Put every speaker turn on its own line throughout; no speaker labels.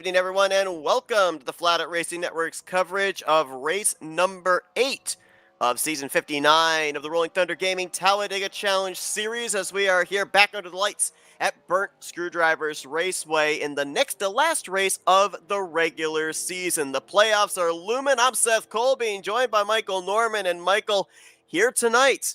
evening, everyone, and welcome to the Flatout Racing Network's coverage of race number 8 of Season 59 of the Rolling Thunder Gaming Talladega Challenge Series, as we are here back under the lights at Burnt Screwdrivers Raceway in the next to last race of the regular season. The playoffs are looming. I'm Seth Cole, being joined by Michael Norman, and Michael, here tonight,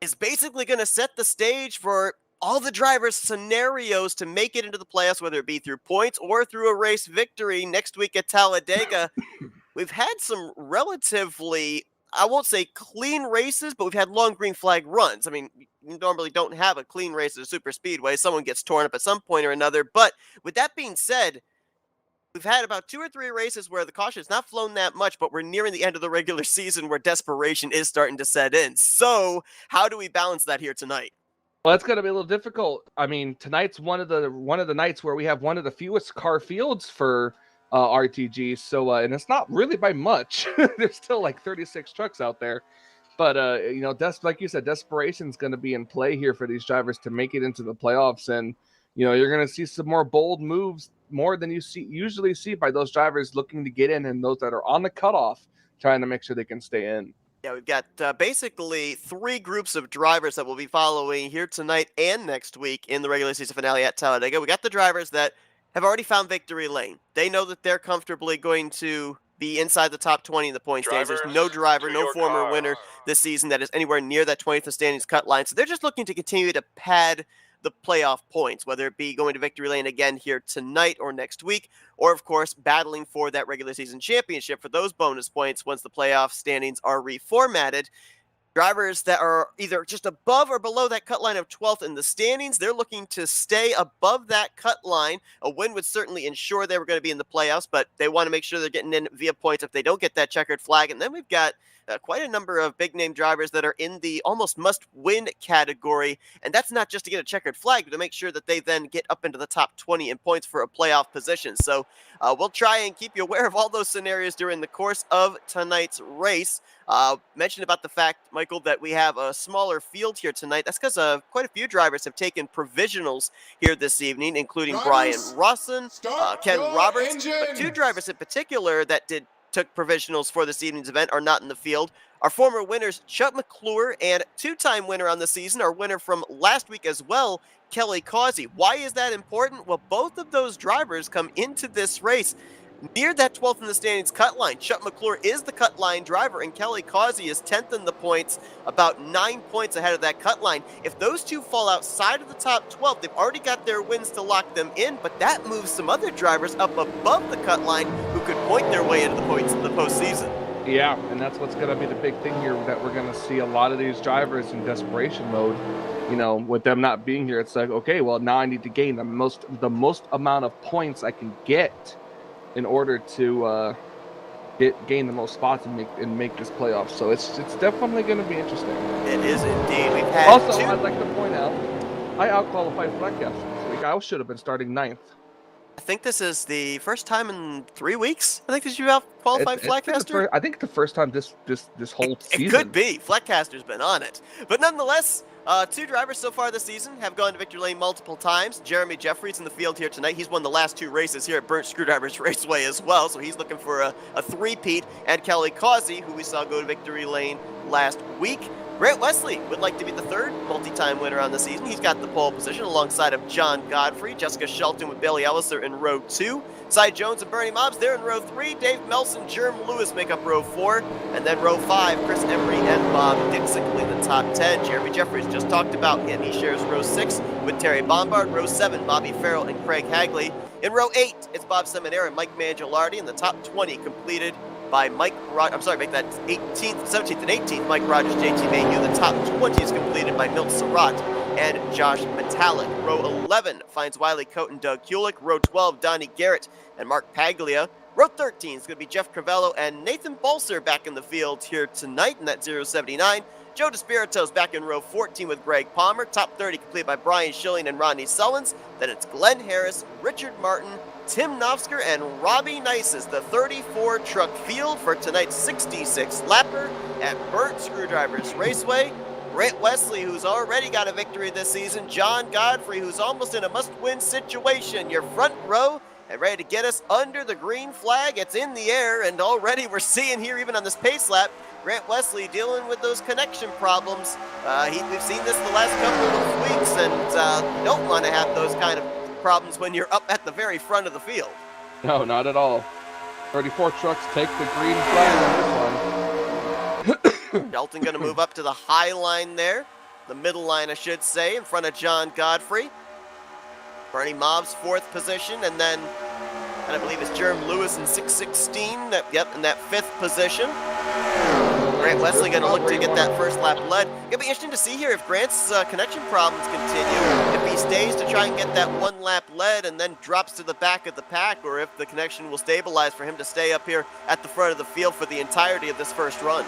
is basically going to set the stage for all the drivers' scenarios to make it into the playoffs, whether it be through points or through a race victory next week at Talladega. We've had some relatively, I won't say clean races, but we've had long green flag runs. I mean, you normally don't have a clean race at a super speedway. Someone gets torn up at some point or another. But with that being said, we've had about 2 or 3 races where the caution has not flown that much, but we're nearing the end of the regular season where desperation is starting to set in. So how do we balance that here tonight?
Well, it's going to be a little difficult. I mean, tonight's one of the nights where we have one of the fewest car fields for RTG. So, and it's not really by much. There's still like 36 trucks out there. But, like you said, desperation is going to be in play here for these drivers to make it into the playoffs. And, you're going to see some more bold moves, more than you usually see by those drivers looking to get in and those that are on the cutoff trying to make sure they can stay in.
Yeah, we've got basically 3 groups of drivers that we'll be following here tonight and next week in the regular season finale at Talladega. We got the drivers that have already found victory lane. They know that they're comfortably going to be inside the top 20 in the point standings. There's no driver, no former winner this season that is anywhere near that 20th standings cut line. So they're just looking to continue to pad the playoff points, whether it be going to victory lane again here tonight or next week, or of course battling for that regular season championship for those bonus points once the playoff standings are reformatted. Drivers that are either just above or below that cut line of 12th in the standings, they're looking to stay above that cut line. A win would certainly ensure they were going to be in the playoffs, but they want to make sure they're getting in via points if they don't get that checkered flag. And then we've got quite a number of big-name drivers that are in the almost must-win category, and that's not just to get a checkered flag, but to make sure that they then get up into the top 20 in points for a playoff position. So we'll try and keep you aware of all those scenarios during the course of tonight's race. Mentioned about the fact, Michael, that we have a smaller field here tonight. That's because quite a few drivers have taken provisionals here this evening, including Brian Rawson, Ken Roberts, but 2 drivers in particular that took provisionals for this evening's event are not in the field. Our former winners, Chuck McClure, and 2-time winner on the season, our winner from last week as well, Kelly Causey. Why is that important? Well, both of those drivers come into this race near that 12th in the standings cut line. Chuck McClure is the cut line driver, and Kelly Causey is 10th in the points, about 9 points ahead of that cut line. If those two fall outside of the top 12, they've already got their wins to lock them in, but that moves some other drivers up above the cut line who could point their way into the points in the postseason.
Yeah, and that's what's going to be the big thing here, that we're going to see a lot of these drivers in desperation mode. With them not being here, it's like, okay, well, now I need to gain the most amount of points I can get in order to gain the most spots and make this playoff. So it's definitely going to be interesting.
It is indeed. We've had
also, I'd like to point out, I outqualified Flatcaster this week. I should have been starting 9th.
I think this is the first time in 3 weeks. I think that you outqualified Flatcaster.
I think the first time this whole season.
It could be. Flatcaster's been on it, but nonetheless. 2 drivers so far this season have gone to victory lane multiple times. Jeremy Jeffries in the field here tonight. He's won the last 2 races here at Burnt Screwdrivers Raceway as well, so he's looking for a three-peat. And Kelly Causey, who we saw go to victory lane last week. Grant Wesley would like to be the 3rd multi-time winner on the season. He's got the pole position alongside of John Godfrey. Jessica Shelton with Bailey Ellis are in row 2. Cy Jones and Bernie Mobbs, they're in row 3. Dave Melson, Jerm Lewis make up row 4. And then row 5, Chris Emery and Bob Dixon complete the top 10. Jeremy Jeffries just talked about, and he shares row 6 with Terry Bombard. Row 7, Bobby Farrell and Craig Hagley. In row 8, it's Bob Seminara and Mike Mangialardi, and the top 20 completed by make that 17th and 18th, Mike Rogers, JT Mayhew. The top 20 is completed by Milt Surratt and Josh Metallic. Row 11 finds Wiley Coate and Doug Kulik. Row 12, Donnie Garrett and Mark Paglia. Row 13 is going to be Jeff Crivello and Nathan Bolser back in the field here tonight in that 079. Joe DeSpirito's back in row 14 with Greg Palmer. Top 30 completed by Brian Schilling and Rodney Sullins. Then it's Glenn Harris, Richard Martin, Tim Nofsker, and Robbie Nice is the 34-truck field for tonight's 66-lapper at Burnt Screwdrivers Raceway. Grant Wesley, who's already got a victory this season. John Godfrey, who's almost in a must-win situation. Your front row and ready to get us under the green flag. It's in the air, and already we're seeing here, even on this pace lap, Grant Wesley dealing with those connection problems. We've seen this the last couple of weeks, and you don't want to have those kind of problems when you're up at the very front of the field.
No, not at all. 34 trucks take the green flag on this one.
Shelton going to move up to the high line there. The middle line, I should say, in front of John Godfrey. Bernie Mobb's 4th position, and then, I believe it's Jerem Lewis in 616. In that 5th position. Grant Wesley going to look to get that first lap led. It'll be interesting to see here if Grant's connection problems continue. If he stays to try and get that 1 lap led and then drops to the back of the pack, or if the connection will stabilize for him to stay up here at the front of the field for the entirety of this first run.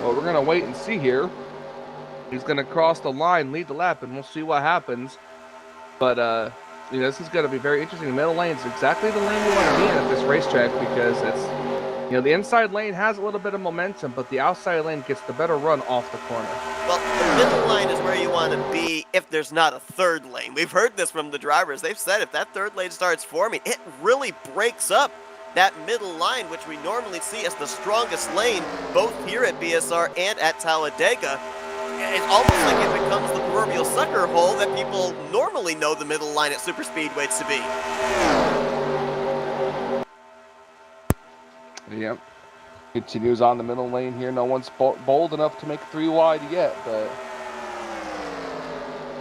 Well, we're going to wait and see here. He's going to cross the line, lead the lap, and we'll see what happens. But, this is going to be very interesting. The middle lane is exactly the lane we want to be in at this racetrack, because it's, the inside lane has a little bit of momentum, but the outside lane gets the better run off the corner.
Well, the middle line is where you want to be if there's not a third lane. We've heard this from the drivers. They've said if that third lane starts forming, it really breaks up that middle line, which we normally see as the strongest lane, both here at BSR and at Talladega. It's almost like it becomes the proverbial sucker hole that people normally know the middle line at super speedways to be.
Yep. Continues on the middle lane here. No one's bold enough to make 3 wide yet, but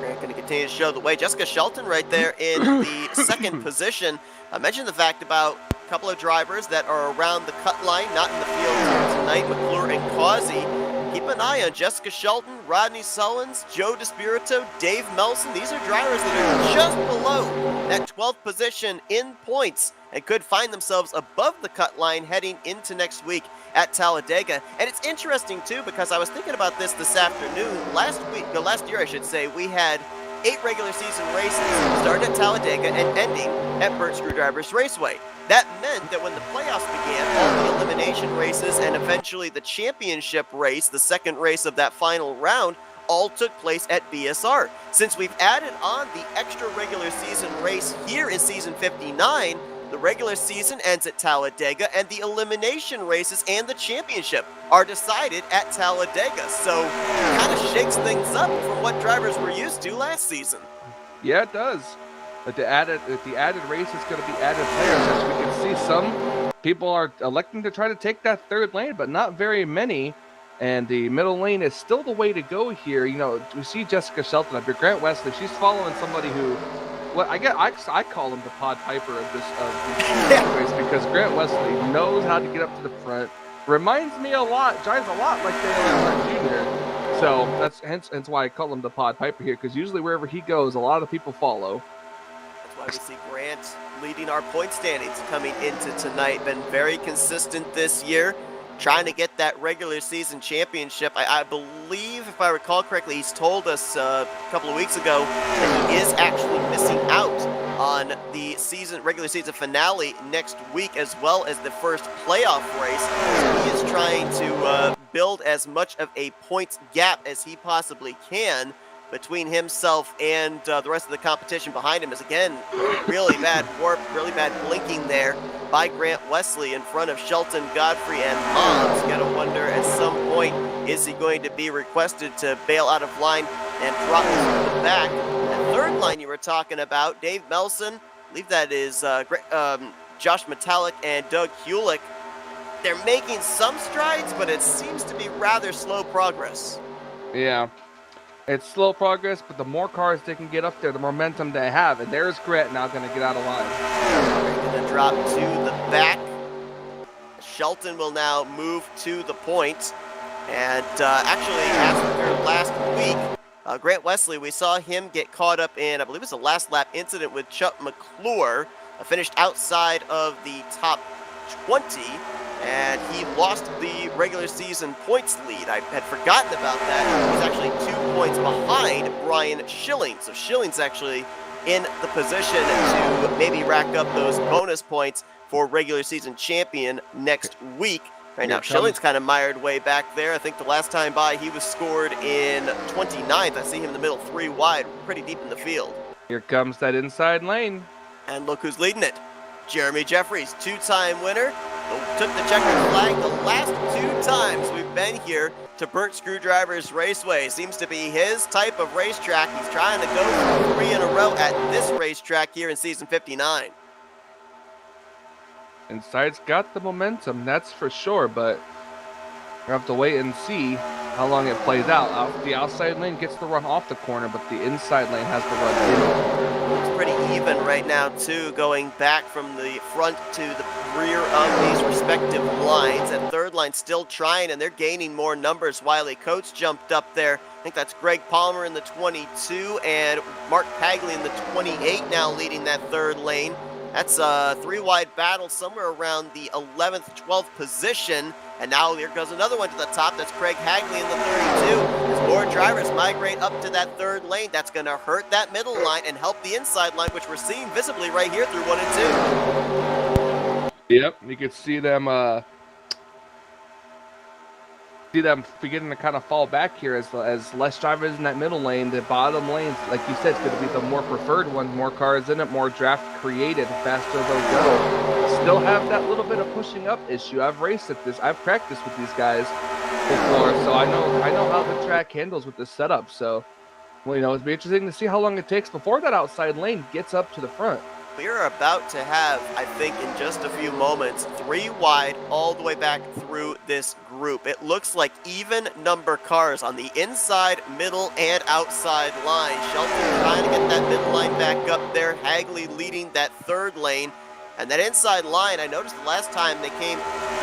Grant going to continue to show the way. Jessica Shelton right there in the 2nd position. I mentioned the fact about a couple of drivers that are around the cut line, not in the field tonight, McClure and Causey. Keep an eye on Jessica Shelton, Rodney Sullins, Joe DeSpirito, Dave Melson. These are drivers that are just below that 12th position in points and could find themselves above the cut line heading into next week at Talladega. And it's interesting, too, because I was thinking about this afternoon. Last year, I should say, we had 8 regular season races starting at Talladega and ending at Burt Screwdrivers Raceway. That meant that when the playoffs began, all the elimination races and eventually the championship race, the 2nd race of that final round, all took place at BSR. Since we've added on the extra regular season race here in season 59, the regular season ends at Talladega, and the elimination races and the championship are decided at Talladega. So it kind of shakes things up from what drivers were used to last season.
Yeah, it does. But the added race is going to be added players. As we can see, some people are electing to try to take that third lane, but not very many. And the middle lane is still the way to go here. We see Jessica Shelton up here. Grant Wesley, she's following somebody who, well, I call him the Pod Piper of these race, because Grant Wesley knows how to get up to the front. Reminds me a lot, drives a lot like Dale Earnhardt Jr. So that's hence why I call him the Pod Piper here, because usually wherever he goes, a lot of people follow.
That's why we see Grant leading our point standings coming into tonight. Been very consistent this year, trying to get that regular season championship. I believe, if I recall correctly, he's told us a couple of weeks ago that he is actually missing out on the regular season finale next week, as well as the first playoff race. So he is trying to build as much of a points gap as he possibly can between himself and the rest of the competition behind him. Is again really bad warp, really bad blinking there by Grant Wesley in front of Shelton, Godfrey, and Mobbs. Gotta wonder at some point, is he going to be requested to bail out of line and drop to the back? That third line you were talking about, Dave Melson, I believe that is Josh Metallic and Doug Hewlick. They're making some strides, but it seems to be rather slow progress.
Yeah. It's slow progress, but the more cars they can get up there, the momentum they have. And there's Grant now going to get out of line.
They're going to drop to the back. Shelton will now move to the point. And actually, after last week, Grant Wesley, we saw him get caught up in, I believe it was a last lap incident with Chuck McClure. Finished outside of the top 20. And he lost the regular season points lead. I had forgotten about that. He's actually 2 points behind Brian Schilling. So Schilling's actually in the position to maybe rack up those bonus points for regular season champion next week. Right now, Schilling's kind of mired way back there. I think the last time by, he was scored in 29th. I see him in the middle, 3 wide, pretty deep in the field.
Here comes that inside lane.
And look who's leading it. Jeremy Jeffries, two-time winner, took the checkered flag the last 2 times we've been here to Burnt Screwdrivers Raceway. Seems to be his type of racetrack. He's trying to go for 3 in a row at this racetrack here in season 59.
Inside's got the momentum, that's for sure, but we have to wait and see how long it plays out. The outside lane gets the run off the corner, but the inside lane has the run in.
It's pretty even right now, too, going back from the front to the rear of these respective lines. That third line still trying, and they're gaining more numbers. Wiley Coates jumped up there. I think that's Greg Palmer in the 22 and Mark Pagley in the 28 now leading that third lane. That's a 3-wide battle somewhere around the 11th, 12th position. And now here goes another one to the top. That's Craig Hagley in the 32. As more drivers migrate up to that third lane, that's going to hurt that middle line and help the inside line, which we're seeing visibly right here through 1 and
2. Yep, you could see them beginning to kind of fall back here as less drivers in that middle lane. The bottom lanes, like you said, is going to be the more preferred one. More cars in it, more draft created, faster they'll go. Still have that little bit of pushing up issue. I've raced at this. I've practiced with these guys before, so I know how the track handles with this setup. So, well, it'll be interesting to see how long it takes before that outside lane gets up to the front.
We're about to have, I think, in just a few moments, 3 wide all the way back through this group. It looks like even number cars on the inside, middle, and outside line. Shelton trying to get that middle line back up there. Hagley leading that third lane. And that inside line, I noticed the last time they came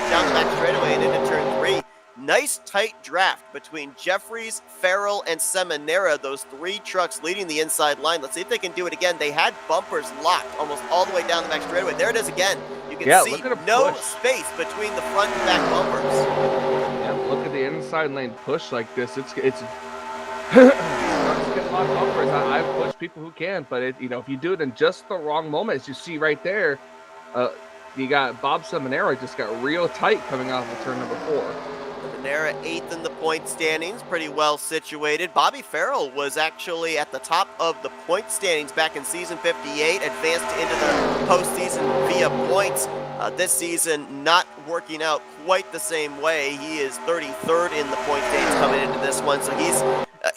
down the back straightaway and into turn 3. Nice tight draft between Jeffries, Farrell, and Seminara, those 3 trucks leading the inside line. Let's see if they can do it again. They had bumpers locked almost all the way down the back straightaway. There it is again. You can see no space between the front and back bumpers.
Yeah, look at the inside lane push like this. It's get a lot of bumpers. I've pushed people who can, but if you do it in just the wrong moment, as you see right there, you got Bob Seminara just got real tight coming off of turn number 4.
Seminara 8th in the point standings, pretty well situated. Bobby Farrell was actually at the top of the point standings back in season 58, advanced into the postseason via points. This season not working out quite the same way. He is 33rd in the point standings coming into this one, so he's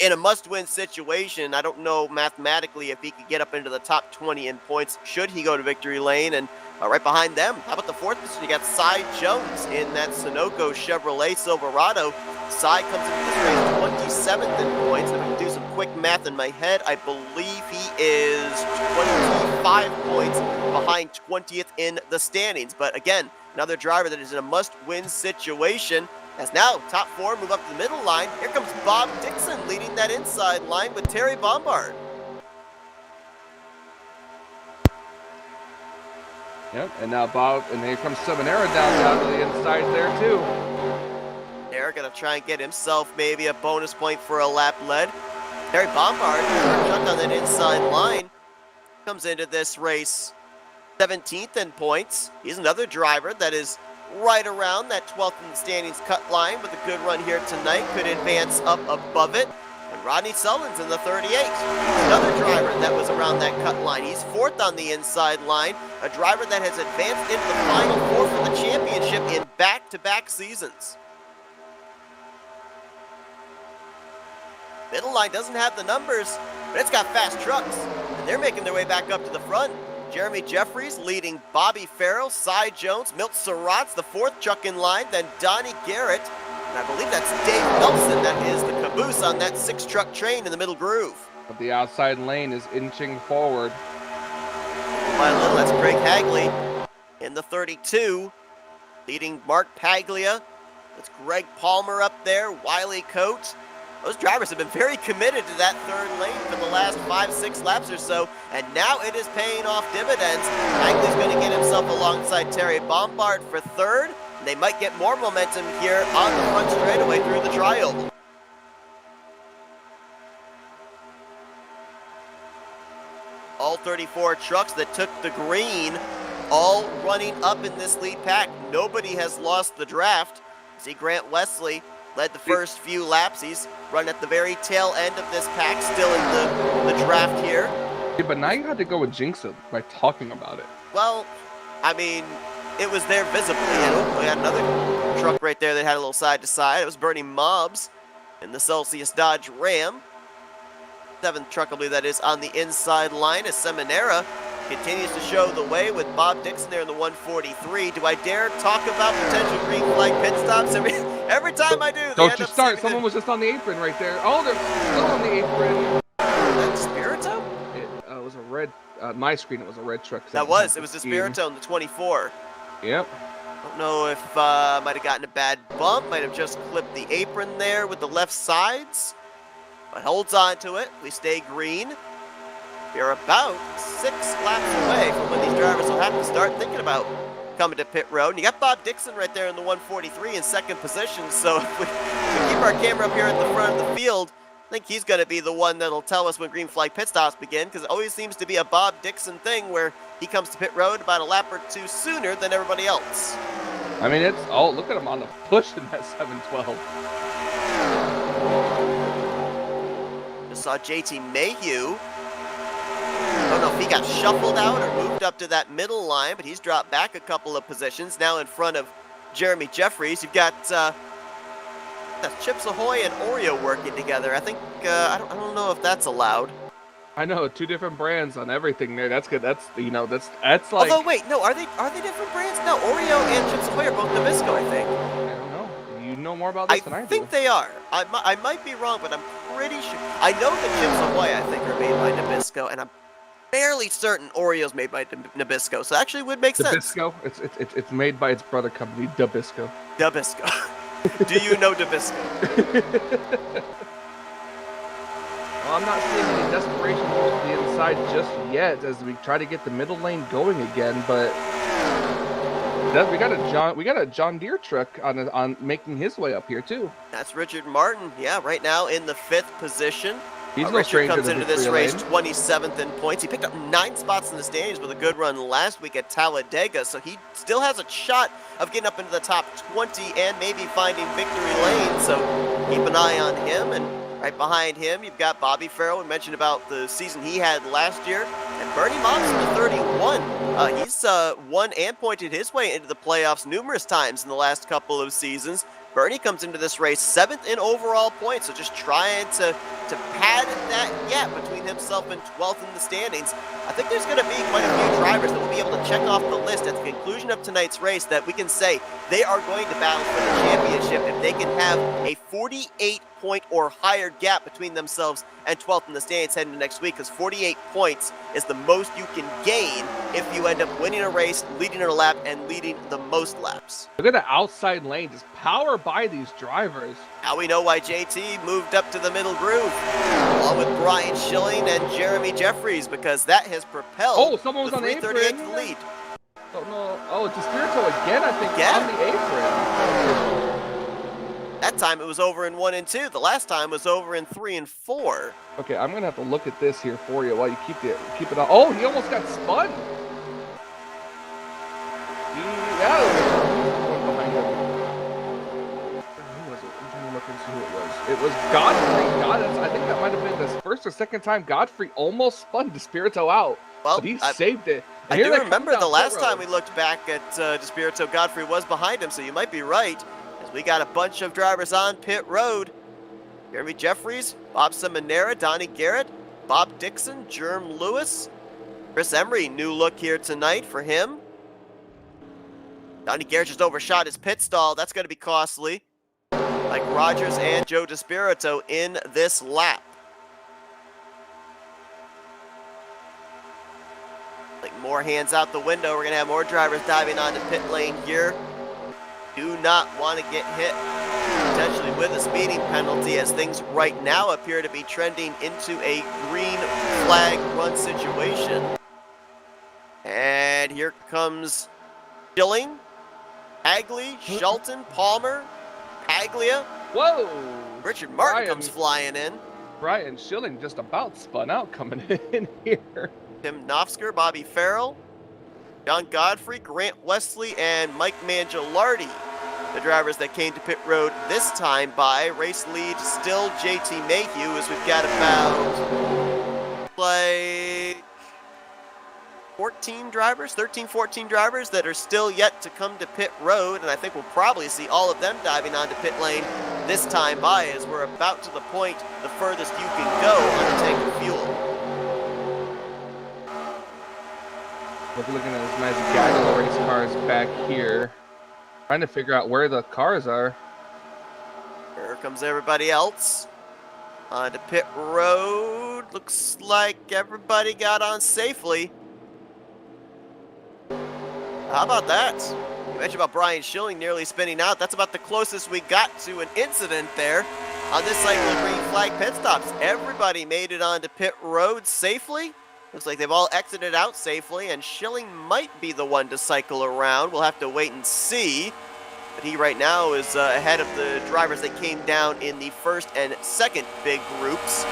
in a must-win situation. I don't know mathematically if he could get up into the top 20 in points should he go to victory lane. And right behind them, how about the 4th position? You got Cy Jones in that Sunoco Chevrolet Silverado. Cy comes into this race 27th in points. If I can do some quick math in my head, I believe he is 25 points behind 20th in the standings. But again, another driver that is in a must-win situation. As now, top 4 move up to the middle line. Here comes Bob Dixon leading that inside line with Terry Bombard.
Yep, and now and here comes Seminara down to the inside there too.
They're gonna try and get himself maybe a bonus point for a lap led. Terry Bombard, chucked on that inside line, comes into this race 17th in points. He's another driver that is right around that 12th in the standings cut line with a good run here tonight. Could advance up above it. And Rodney Sullins in the 38. Another driver that was around that cut line. He's 4th on the inside line. A driver that has advanced into the final 4 for the championship in back-to-back seasons. Middle line doesn't have the numbers, but it's got fast trucks. And they're making their way back up to the front. Jeremy Jeffries leading Bobby Farrell, Cy Jones, Milt Surratt's the 4th truck in line, then Donnie Garrett, and I believe that's Dave Nelson that is the caboose on that 6-truck train in the middle groove.
But the outside lane is inching forward.
By a little, that's Craig Hagley in the 32, leading Mark Paglia. That's Greg Palmer up there, Wiley Coates. Those drivers have been very committed to that third lane for the last 5-6 laps or so, and now it is paying off dividends. Hagley's going to get himself alongside Terry Bombard for 3rd, and they might get more momentum here on the front straightaway through the tri-oval. All 34 trucks that took the green, all running up in this lead pack. Nobody has lost the draft. See Grant Wesley led the first few laps. He's run at the very tail end of this pack, still in the draft here.
Yeah, but now you have to go and jinx it by talking about it.
Well, I mean, it was there visibly. And we had another truck right there that had a little side to side. It was Bernie Mobbs in the Celsius Dodge Ram. 7th truck, I believe that is, on the inside line as Seminara continues to show the way with Bob Dixon there in the 143. Do I dare talk about potential green flag pit stops? Every time I do,
don't you start. Someone was just on the apron right there. Oh, they're still on the apron.
That Spirito?
It was a red, my screen, it was a red truck.
It was the Spirito in the 24.
Yep.
Don't know if might have gotten a bad bump, might have just clipped the apron there with the left sides, but holds on to it. We stay green. We're about 6 laps away from when these drivers will have to start thinking about coming to pit road. And you got Bob Dixon right there in the 143 in 2nd position, so if we keep our camera up here at the front of the field, I think he's going to be the one that'll tell us when green flag pit stops begin, because it always seems to be a Bob Dixon thing where he comes to pit road about a lap or 2 sooner than everybody else.
I mean, it's, oh, look at him on the push in that 712.
Just saw JT Mayhew. I don't know if he got shuffled out or moved up to that middle line, but he's dropped back a couple of positions, now in front of Jeremy Jeffries. You've got that's Chips Ahoy and Oreo working together. I think, I don't know if that's allowed.
I know, 2 different brands on everything there. That's good. That's, you know, that's like.
Although, wait, no, are they different brands? No, Oreo and Chips Ahoy are both Nabisco, I think.
I don't know. You know more about this than I do.
I think they are. I might be wrong, but I'm pretty sure. I know that Chips Ahoy, I think, are made by Nabisco, and I'm fairly certain Oreo's made by Nabisco, so actually would make sense.
Nabisco? It's made by its brother company, Nabisco.
Nabisco. Do you know Nabisco?
Well, I'm not seeing any desperation towards the inside just yet as we try to get the middle lane going again, but we got a John Deere truck on making his way up here too.
That's Richard Martin. Yeah, right now in the 5th position.
He's no
Richard
stranger
comes
to
into
the
this
free
race
lane.
27th in points. He picked up 9 spots in the standings with a good run last week at Talladega, so he still has a shot of getting up into the top 20 and maybe finding victory lane, so keep an eye on him. And right behind him, you've got Bobby Farrell. We mentioned about the season he had last year. And Bernie Mobbs in the 31. He's won and pointed his way into the playoffs numerous times in the last couple of seasons. Bernie comes into this race 7th in overall points, so just trying to pad that gap between himself and 12th in the standings. I think there's going to be quite a few drivers that will be able to check off the list at the conclusion of tonight's race that we can say they are going to battle for the championship if they can have a 48-point or higher gap between themselves and 12th in the standings heading into next week, because 48 points is the most you can gain if you end up winning a race, leading a lap, and leading the most laps.
Look at the outside lane, just power by these drivers.
Now we know why JT moved up to the middle groove, along with Brian Schilling and Jeremy Jeffries, because that has propelled
someone was
the
on the
338
apron.
to the lead.
Don't know. Oh, it's Spirito again, I think,
Yeah.
on the apron.
That time it was over in 1 and 2. The last time was over in 3 and 4.
Okay, I'm gonna have to look at this here for you while you keep it on. Oh, he almost got spun. Yeah, one behind him. Who was it? I'm trying to look and see who it was. It was Godfrey. I think that might have been the 1st or 2nd time Godfrey almost spun Despirito out.
Well,
but he saved it.
I do remember the last time we looked back at Despirito, Godfrey was behind him, so you might be right. As we got a bunch of drivers on pit road. Jeremy Jeffries, Bob Seminara, Donnie Garrett, Bob Dixon, Jerm Lewis, Chris Emery, new look here tonight for him. Donnie Garrett just overshot his pit stall. That's going to be costly. Like Rogers and Joe Despirito in this lap. Like more hands out the window. We're going to have more drivers diving onto pit lane here. Do not want to get hit potentially with a speeding penalty, as things right now appear to be trending into a green flag run situation. And here comes Schilling, Hagley, Shelton, Palmer, Paglia.
Whoa!
Richard Martin comes flying in.
Brian Schilling just about spun out coming in here.
Tim Knopfsker, Bobby Farrell, John Godfrey, Grant Wesley, and Mike Mangialardi, the drivers that came to pit road this time by. Race lead still JT Mayhew, as we've got about like 14 drivers, 13, 14 drivers that are still yet to come to pit road, and I think we'll probably see all of them diving onto pit lane this time by, as we're about to the point the furthest you can go on a tank of fuel.
Looking at this nice gaggle of race cars back here. Trying to figure out where the cars are.
Here comes everybody else onto pit road. Looks like everybody got on safely. How about that? You mentioned about Brian Schilling nearly spinning out. That's about the closest we got to an incident there on this cycle of green flag pit stops. Everybody made it onto pit road safely. Looks like they've all exited out safely, and Schilling might be the one to cycle around. We'll have to wait and see. But he right now is ahead of the drivers that came down in the first and second big groups.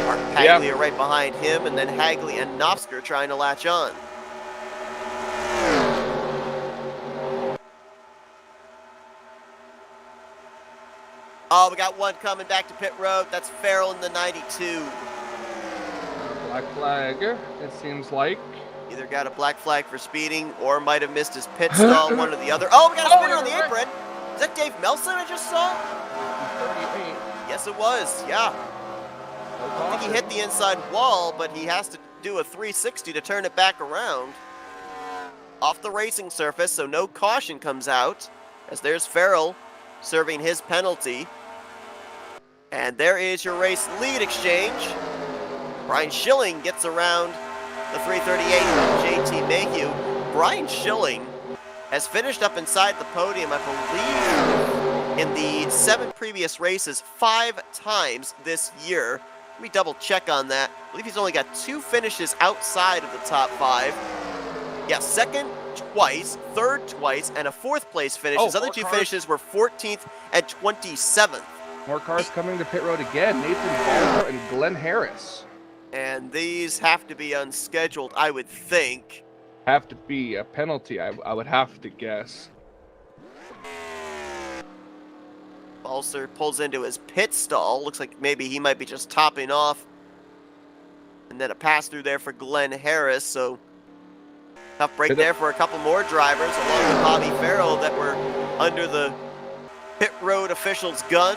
Mark Paglia right behind him, and then Hagley and Nofsker trying to latch on. Oh, we got one coming back to pit road. That's Farrell in the 92.
Black flag, it seems like.
Either got a black flag for speeding or might have missed his pit stall, one or the other. Oh, we got a spinner on the apron. Is that Dave Melson I just saw?
38.
Yes, it was. Yeah. I think he hit the inside wall, but he has to do a 360 to turn it back around. Off the racing surface, so no caution comes out, as there's Farrell serving his penalty. And there is your race lead exchange. Brian Schilling gets around the 338 from JT Mayhew. Brian Schilling has finished up inside the podium, I believe, in the 7 previous races 5 times this year. Let me double check on that. I believe he's only got 2 finishes outside of the top 5. Yeah, second twice, third twice, and a 4th place finish. His other 2 finishes were 14th and 27th.
More cars coming to pit road again. Nathan Balmer and Glenn Harris.
And these have to be unscheduled, I would think.
Have to be a penalty, I would have to guess.
Balser pulls into his pit stall. Looks like maybe he might be just topping off. And then a pass through there for Glenn Harris. So tough break there for a couple more drivers, along with Bobby Farrell, that were under the pit road official's gun.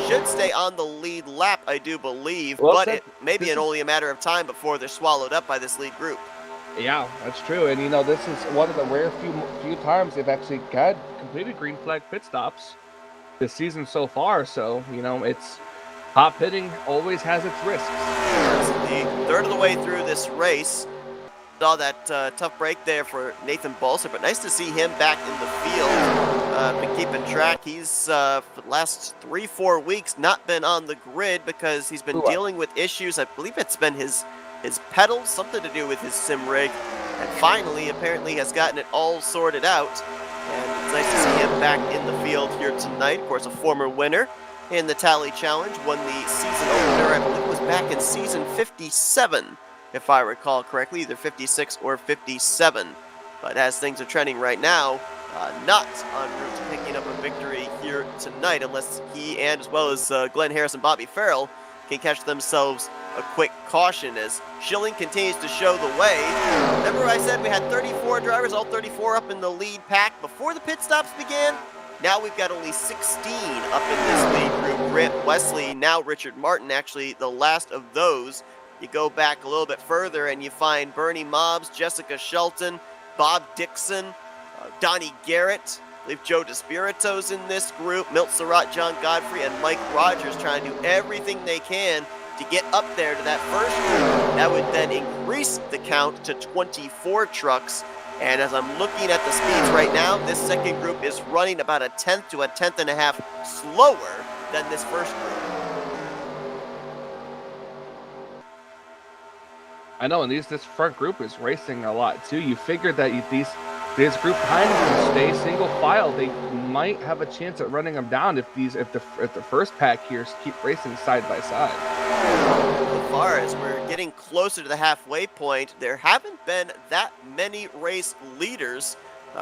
Should stay on the lead lap, I do believe, but it may be only a matter of time before they're swallowed up by this lead group.
Yeah, that's true. And, you know, this is one of the rare few times they've actually had completed green flag pit stops this season so far. So, you know, it's hot pitting always has its risks.
That's the third of the way through this race. Saw that tough break there for Nathan Balser, but nice to see him back in the field. Been keeping track. He's for the last 3-4 weeks not been on the grid because he's been dealing with issues. I believe it's been his pedals, something to do with his sim rig, and finally apparently has gotten it all sorted out. And it's nice to see him back in the field here tonight. Of course, a former winner in the Tally Challenge, won the season opener. I believe it was back in season 57. If I recall correctly, either 56 or 57. But as things are trending right now, not en route to picking up a victory here tonight, unless he and as well as Glenn Harris and Bobby Farrell can catch themselves a quick caution as Schilling continues to show the way. Remember I said we had 34 drivers, all 34 up in the lead pack before the pit stops began? Now we've got only 16 up in this lead group. Grant Wesley, now Richard Martin, actually the last of those. You go back a little bit further and you find Bernie Mobbs, Jessica Shelton, Bob Dixon, Donnie Garrett. I believe Joe DeSpirito's in this group, Milt Surratt, John Godfrey, and Mike Rogers trying to do everything they can to get up there to that first group. That would then increase the count to 24 trucks. And as I'm looking at the speeds right now, this second group is running about a tenth to a tenth and a half slower than this first group.
I know, and this front group is racing a lot too. You figured that this group behind them stay single file, they might have a chance at running them down if the first pack here keep racing side by side.
So far as we're getting closer to the halfway point, there haven't been that many race leaders.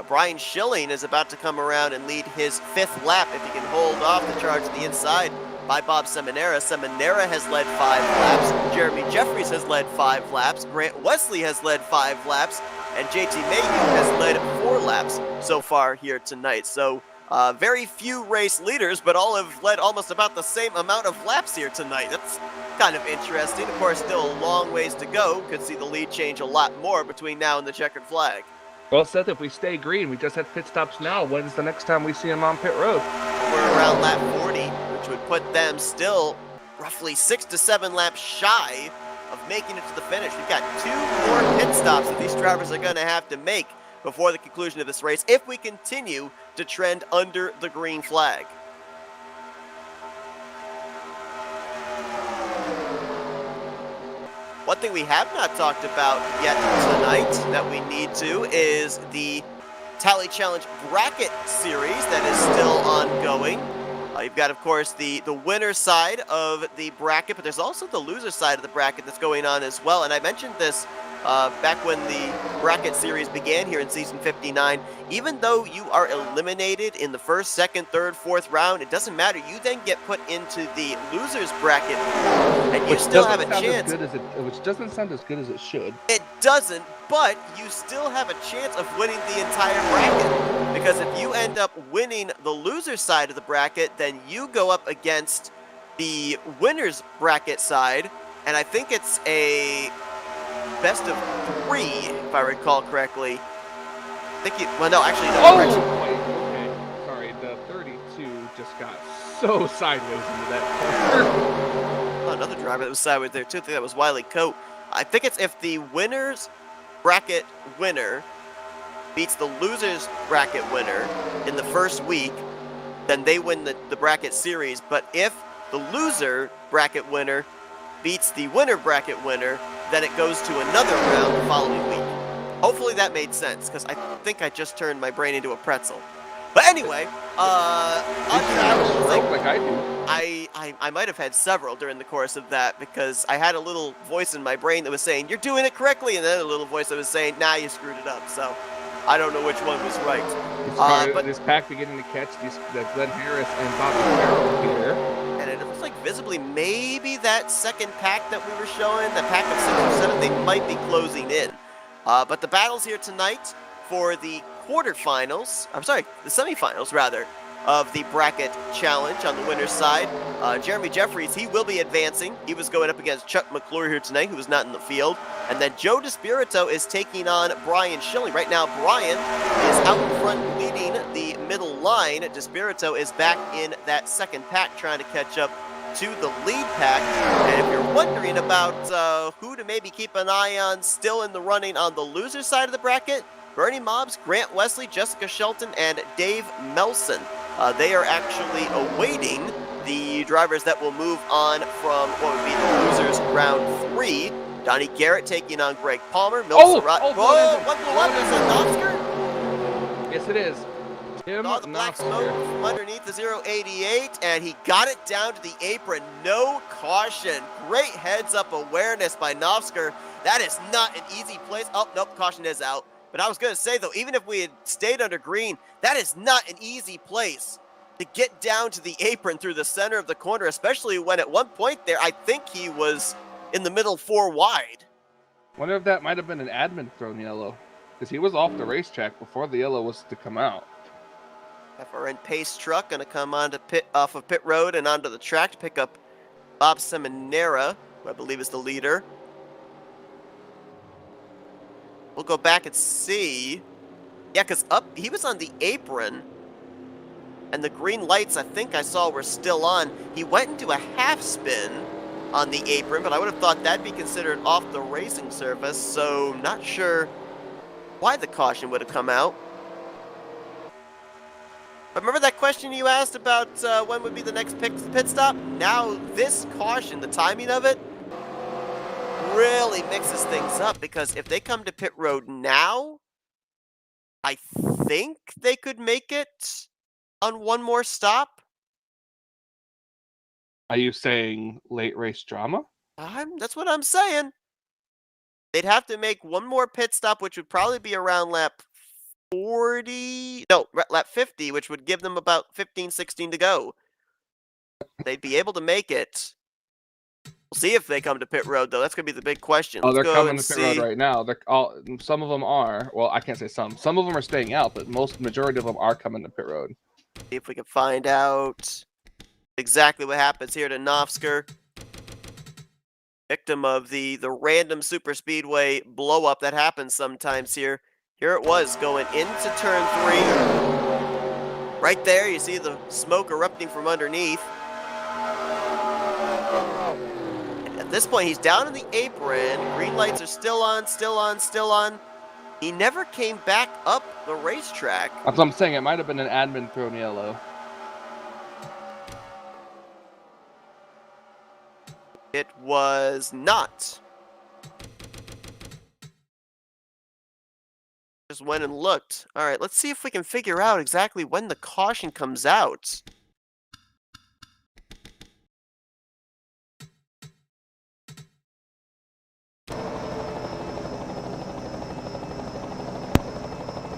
Brian Schilling is about to come around and lead his 5th lap if he can hold off the charge to the inside by Bob Seminara. Seminara has led 5 laps. Jeremy Jeffries has led 5 laps. Grant Wesley has led 5 laps. And JT Mayhew has led 4 laps so far here tonight. So very few race leaders, but all have led almost about the same amount of laps here tonight. That's kind of interesting. Of course, still a long ways to go. Could see the lead change a lot more between now and the checkered flag.
Well, Seth, if we stay green, we just had pit stops now. When's the next time we see him on pit road?
We're around lap 40, which would put them still roughly 6 to 7 laps shy of making it to the finish. We've got 2 more pit stops that these drivers are going to have to make before the conclusion of this race if we continue to trend under the green flag. One thing we have not talked about yet tonight that we need to is the Tally Challenge Bracket Series that is still ongoing. You've got, of course, the winner side of the bracket, but there's also the loser side of the bracket that's going on as well. And I mentioned this back when the bracket series began here in season 59. Even though you are eliminated in the first, second, third, fourth round, it doesn't matter. You then get put into the losers bracket, and you still have a chance.
Which doesn't sound as good as it should.
It doesn't, but you still have a chance of winning the entire bracket. Because if you end up winning the loser side of the bracket, then you go up against the winner's bracket side, and I think it's a best of 3, if I recall correctly. I think well, no, actually, no.
Oh, wait, okay. Sorry, the 32 just got so sideways into that corner.
Oh, another driver that was sideways there, too. I think that was Wiley Coate. I think it's if the winner's bracket winner beats the loser's bracket winner in the first week, then they win the bracket series. But if the loser bracket winner beats the winner bracket winner, then it goes to another round the following week. Hopefully that made sense, because I think I just turned my brain into a pretzel. But anyway,
like I do.
I might have had several during the course of that, because I had a little voice in my brain that was saying, you're doing it correctly, and then a little voice that was saying, nah, you screwed it up. So I don't know which one was right.
But this pack beginning to catch Glenn Harris and Bobby Farrell here.
And it looks like visibly maybe that second pack that we were showing, the pack of 6 or 7, they might be closing in. But the battles here tonight for the quarterfinals, the semifinals rather, of the bracket challenge on the winner's side. Jeremy Jeffries, he will be advancing. He was going up against Chuck McClure here tonight, who was not in the field. And then Joe DeSpirito is taking on Brian Schilling. Right now, Brian is out in front leading the middle line. DeSpirito is back in that second pack trying to catch up to the lead pack. And if you're wondering about who to maybe keep an eye on still in the running on the loser side of the bracket, Bernie Mobbs, Grant Wesley, Jessica Shelton, and Dave Melson. They are actually awaiting the drivers that will move on from what would be the losers round 3. Donnie Garrett taking on Greg Palmer. Whoa, what blew up? Is that Nosker?
Yes, it is. Tim
Saw the black smoke from underneath the 088, and he got it down to the apron. No caution. Great heads-up awareness by Nosker. That is not an easy place. Oh, nope, caution is out. But I was going to say, though, even if we had stayed under green, that is not an easy place to get down to the apron through the center of the corner, especially when at one point there, I think he was in the middle 4 wide.
Wonder if that might have been an admin thrown yellow, because he was off the racetrack before the yellow was to come out.
FRN Pace truck going to come onto off of pit road and onto the track to pick up Bob Seminara, who I believe is the leader. We'll go back and see. Yeah, because he was on the apron, and the green lights I think I saw were still on. He went into a half spin on the apron, but I would have thought that'd be considered off the racing surface, so not sure why the caution would have come out. But remember that question you asked about when would be the next pit stop? Now this caution, the timing of it, really mixes things up, because if they come to pit road now, I think they could make it on one more stop.
Are you saying late race drama?
That's what I'm saying. They'd have to make one more pit stop, which would probably be around lap 40, no, lap 50, which would give them about 15, 16 to go. they'd be able to make it. We'll see if they come to pit road, though. That's going to be the big question.
Oh,
Let's
they're
go
coming
and
to pit road
see.
right now. They're all. Some of them are. Well, I can't say some. Some of them are staying out, but majority of them are coming to pit road.
See if we can find out exactly what happens here to Novsker. Victim of the random super speedway blow up that happens sometimes here. Here it was going into turn 3. Right there, you see the smoke erupting from underneath. And at this point, he's down in the apron. Green lights are still on, still on, still on. He never came back up the racetrack.
That's what I'm saying. It might have been an admin thrown yellow.
It was not. Just went and looked. All right, let's see if we can figure out exactly when the caution comes out.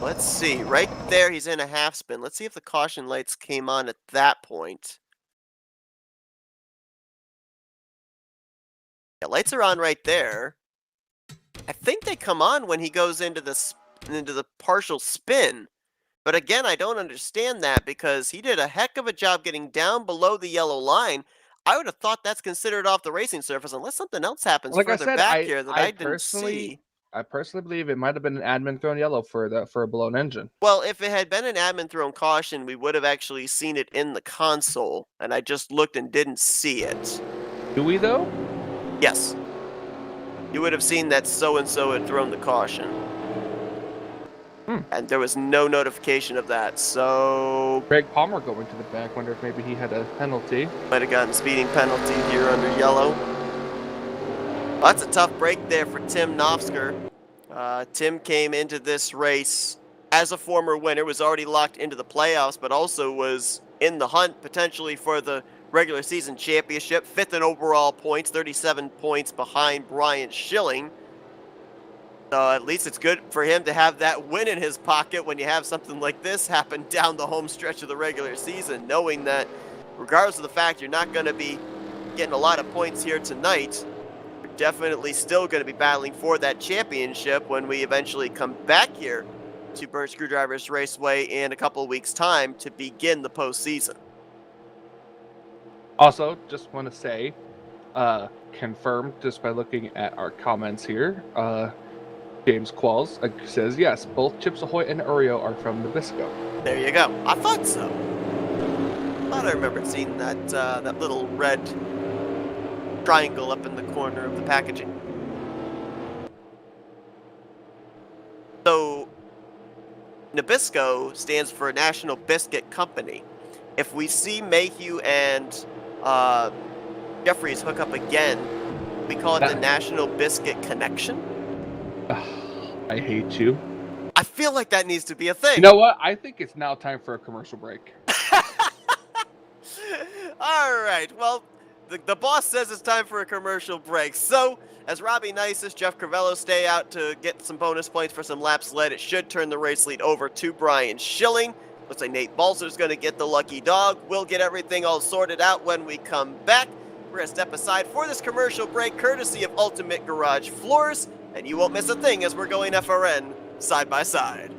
Let's see. Right there, he's in a half spin. Let's see if the caution lights came on at that point. Yeah, lights are on right there. I think they come on when he goes into the partial spin. But again, I don't understand that because he did a heck of a job getting down below the yellow line. I would have thought that's considered off the racing surface unless something else happens
Like I
further
said,
back here that I didn't see.
I personally believe it might have been an admin thrown yellow for a blown engine.
Well, if it had been an admin thrown caution, we would have actually seen it in the console, and I just looked and didn't see it.
Do we though?
Yes. You would have seen that so-and-so had thrown the caution. And there was no notification of that, so...
Greg Palmer going to the back. Wonder if maybe he had a penalty.
Might have gotten speeding penalty here under yellow. Well, that's a tough break there for Tim Novsker. Tim came into this race as a former winner, was already locked into the playoffs, but also was in the hunt potentially for the regular season championship. 5th in overall points, 37 points behind Brian Schilling. So at least it's good for him to have that win in his pocket when you have something like this happen down the home stretch of the regular season, knowing that regardless of the fact you're not going to be getting a lot of points here tonight, you're definitely still going to be battling for that championship when we eventually come back here to Burnt Screwdrivers Raceway in a couple of weeks' time to begin the postseason.
Also, just want to say, confirmed just by looking at our comments here, James Qualls says, yes, both Chips Ahoy and Oreo are from Nabisco.
There you go. I thought so. I thought I remembered seeing that, that little red triangle up in the corner of the packaging. So, Nabisco stands for National Biscuit Company. If we see Mayhew and Jeffries hook up again, we call it the National Biscuit Connection.
I hate you.
I feel like that needs to be a thing.
You know what? I think it's now time for a commercial break.
All right. Well, the boss says it's time for a commercial break. So, as Robbie Nices, Jeff Crivello stay out to get some bonus points for some laps led, it should turn the race lead over to Brian Schilling. Looks like Nate Balser's going to get the lucky dog. We'll get everything all sorted out when we come back. We're going to step aside for this commercial break, courtesy of Ultimate Garage Floors, and you won't miss a thing as we're going FRN side by side.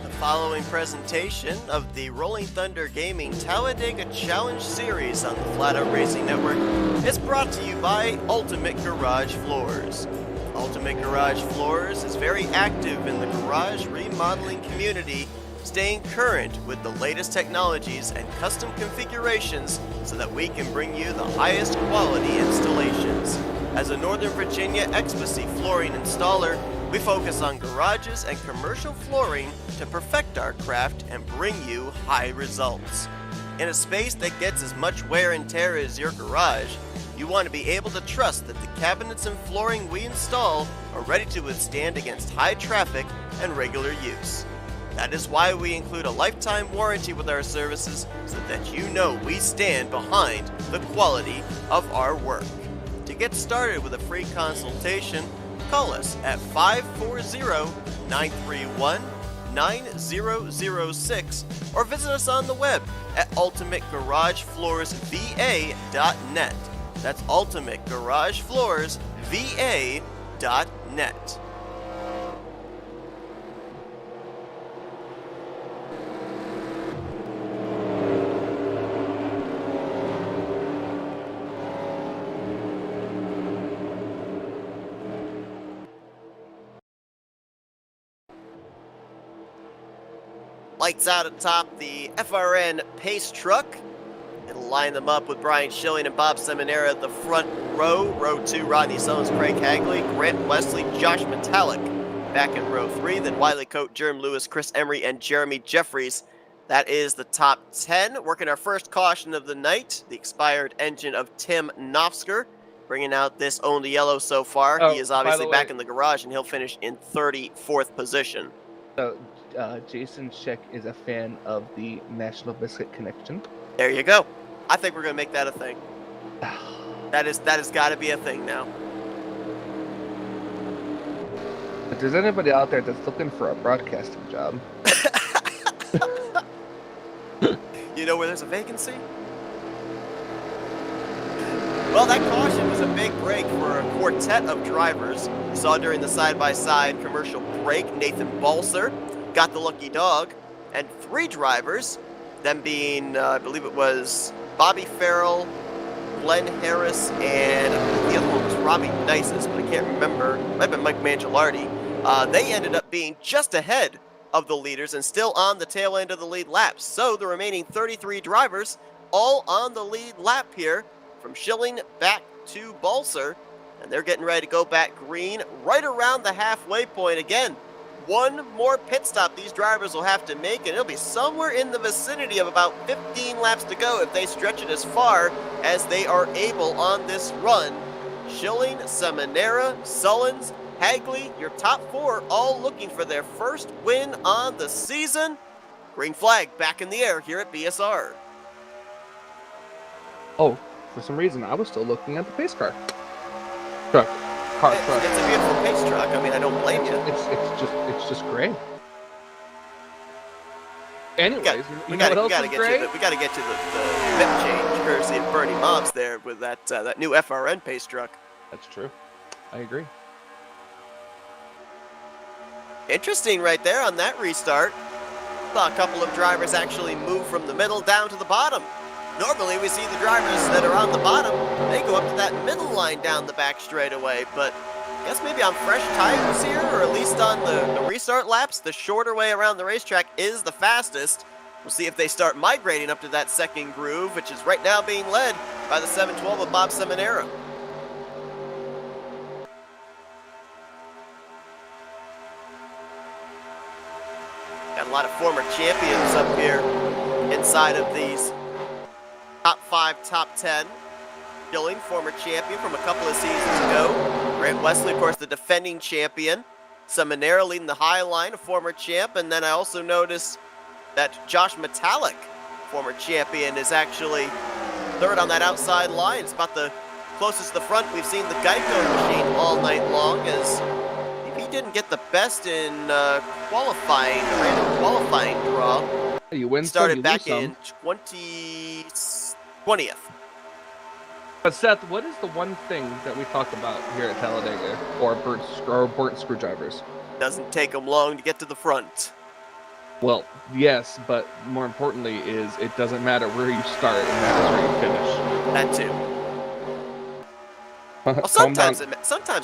The following presentation of the Rolling Thunder Gaming Talladega Challenge Series on the Flatout Racing Network is brought to you by Ultimate Garage Floors. Ultimate Garage Floors is very active in the garage remodeling community, staying current with the latest technologies and custom configurations so that we can bring you the highest quality installations. As a Northern Virginia Exposy flooring installer, we focus on garages and commercial flooring to perfect our craft and bring you high results. In a space that gets as much wear and tear as your garage, you want to be able to trust that the cabinets and flooring we install are ready to withstand against high traffic and regular use. That is why we include a lifetime warranty with our services so that you know we stand behind the quality of our work. To get started with a free consultation, call us at 540-931-9999 9006 or visit us on the web at ultimategaragefloorsva.net. That's ultimategaragefloorsva.net. Lights out atop the FRN pace truck. It'll line them up with Brian Schilling and Bob Seminara at the front row. Row 2, Rodney Sullins, Craig Hagley, Grant Wesley, Josh Metallic. Back in row 3, then Wiley Coate, Jerem Lewis, Chris Emery, and Jeremy Jeffries. That is the top 10. Working our first caution of the night, the expired engine of Tim Nofsker. Bringing out this Own the Yellow so far. He is obviously back in the garage, and he'll finish in 34th position.
Jason Scheck is a fan of the National Biscuit Connection.
There you go. I think we're going to make that a thing. That has got to be a thing now.
If there's anybody out there that's looking for a broadcasting job.
You know where there's a vacancy? Well, that caution was a big break for a quartet of drivers. We saw during the side-by-side commercial break, Nathan Balser got the lucky dog, and 3 drivers, them being, I believe it was Bobby Farrell, Glenn Harris, and the other one was Robbie Nices, but I can't remember. It might have been Mike Mangialardi. They ended up being just ahead of the leaders and still on the tail end of the lead laps. So the remaining 33 drivers all on the lead lap here from Schilling back to Balser, and they're getting ready to go back green right around the halfway point again. One more pit stop these drivers will have to make, and it'll be somewhere in the vicinity of about 15 laps to go if they stretch it as far as they are able on this run. Schilling, Seminara, Sullins, Hagley, your top 4 all looking for their first win on the season. Green flag back in the air here at BSR.
Oh, for some reason, I was still looking at the pace car. Truck. Truck.
It's a beautiful pace truck. I mean, I don't blame you.
It's just great. Anyways,
we gotta get you the bit change courtesy of Bernie Mobbs there with that new FRN pace truck.
That's true. I agree.
Interesting right there on that restart. Saw a couple of drivers actually move from the middle down to the bottom. Normally we see the drivers that are on the bottom, they go up to that middle line down the back straightaway, but I guess maybe on fresh tires here, or at least on the restart laps, the shorter way around the racetrack is the fastest. We'll see if they start migrating up to that second groove, which is right now being led by the 712 of Bob Seminara. Got a lot of former champions up here inside of these top 5, top 10. Schilling, former champion from a couple of seasons ago. Grant Wesley, of course, the defending champion. Seminara leading the high line, a former champ. And then I also noticed that Josh Metallic, former champion, is actually third on that outside line. It's about the closest to the front we've seen the Geico machine all night long, as he didn't get the best in qualifying, the random qualifying draw.
You win
started
some, you
back
lose
in
some.
20th.
But Seth, what is the one thing that we talk about here at Talladega, or burnt screwdrivers?
Doesn't take them long to get to the front.
Well, yes, but more importantly is it doesn't matter where you start, it matters where you finish.
That too. Well, sometimes it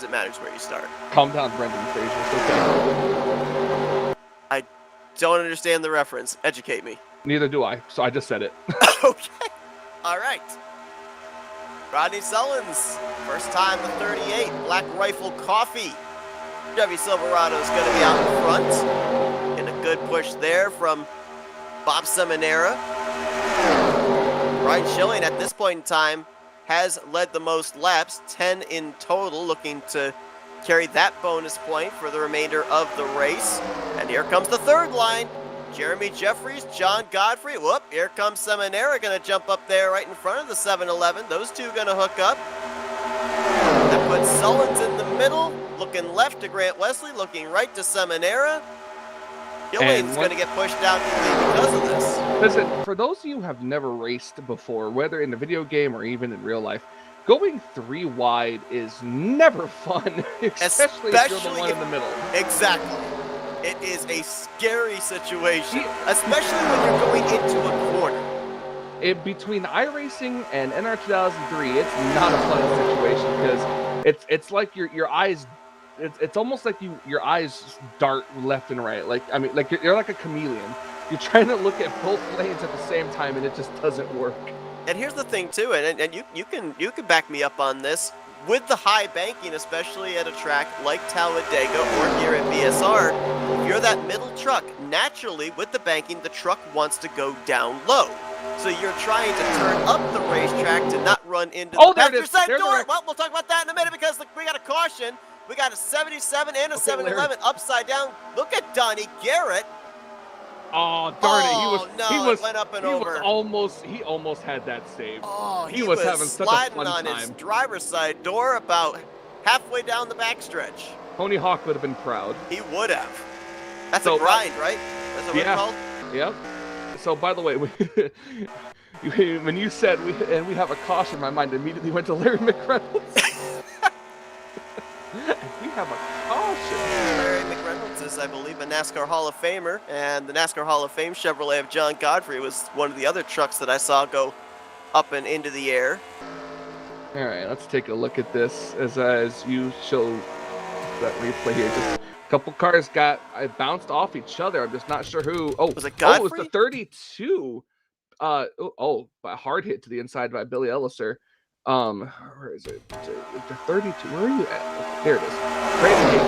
matters where you start.
Calm down, Brendan Fraser. It's okay.
I don't understand the reference. Educate me.
Neither do I, so I just said it.
Okay. All right. Rodney Sullins, first time the 38, Black Rifle Coffee. Chevy Silverado is going to be out in front. Getting a good push there from Bob Seminara. Brian Schilling at this point in time has led the most laps, 10 in total, looking to carry that bonus point for the remainder of the race. And here comes the third line. Jeremy Jeffries, John Godfrey. Whoop, here comes Seminara, going to jump up there right in front of the 711. Those two going to hook up. That puts Sullins in the middle, looking left to Grant Wesley, looking right to Seminara. Pit lane's going to get pushed out because of this.
Listen, for those of you who have never raced before, whether in the video game or even in real life, going 3 wide is never fun, especially if you're the one in the middle.
Exactly. It is a scary situation, especially when you're going into a corner.
Between iRacing and NR 2003, it's not a fun situation because it's like your eyes. It's almost like your eyes dart left and right. Like I mean, like you're like a chameleon. You're trying to look at both lanes at the same time, and it just doesn't work.
And here's the thing too, and you can back me up on this. With the high banking, especially at a track like Talladega or here at BSR, if you're that middle truck, naturally with the banking, the truck wants to go down low. So you're trying to turn up the racetrack to not run into the passenger side door. Well, we'll talk about that in a minute because look, we got a caution. We got a 77 and a 711 upside down. Look at Donnie Garrett.
Oh, darn it. He
went up and over.
He almost had that saved.
Oh,
he was having such a fun
on
time.
His driver's side door about halfway down the backstretch.
Tony Hawk would have been proud.
He would have. That's a grind, right? That's what it's called?
Yep. So, by the way, when you said we have a caution, my mind immediately went to Larry McReynolds. We have a caution.
Larry McReynolds is, I believe, a NASCAR Hall of Famer, and the NASCAR Hall of Fame Chevrolet of John Godfrey was one of the other trucks that I saw go up and into the air.
All right, let's take a look at this as you show that replay here. Just a couple cars bounced off each other. I'm just not sure who. Oh,
was it Godfrey?
Oh, it was the 32. By a hard hit to the inside by Billy Elliser. Where is it? The 32. Where are you at? There it is. Hagley.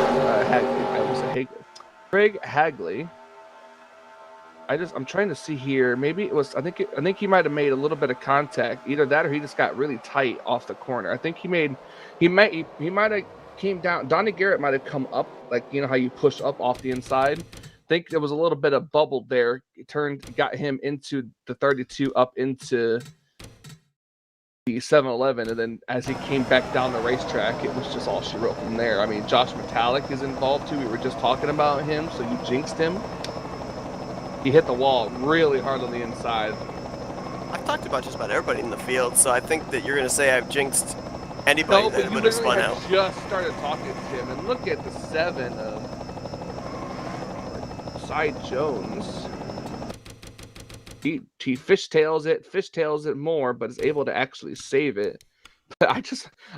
I almost said Hagley. Craig Hagley. I'm trying to see here. Maybe it was. I think he might have made a little bit of contact. Either that or he just got really tight off the corner. I think he might have came down. Donnie Garrett might have come up, like you know how you push up off the inside. I think there was a little bit of bubble there. It got him into the 32 up into the 711, and then as he came back down the racetrack, it was just all she wrote from there. I mean, Josh Metallic is involved too. We were just talking about him, so you jinxed him. He hit the wall really hard on the inside.
I've talked about just about everybody in the field, so I think that you're going to say I've jinxed anybody that would have spun out.
Just started talking to him, and look at the 7 of Cy Jones. He fishtails it more, but is able to actually save it. But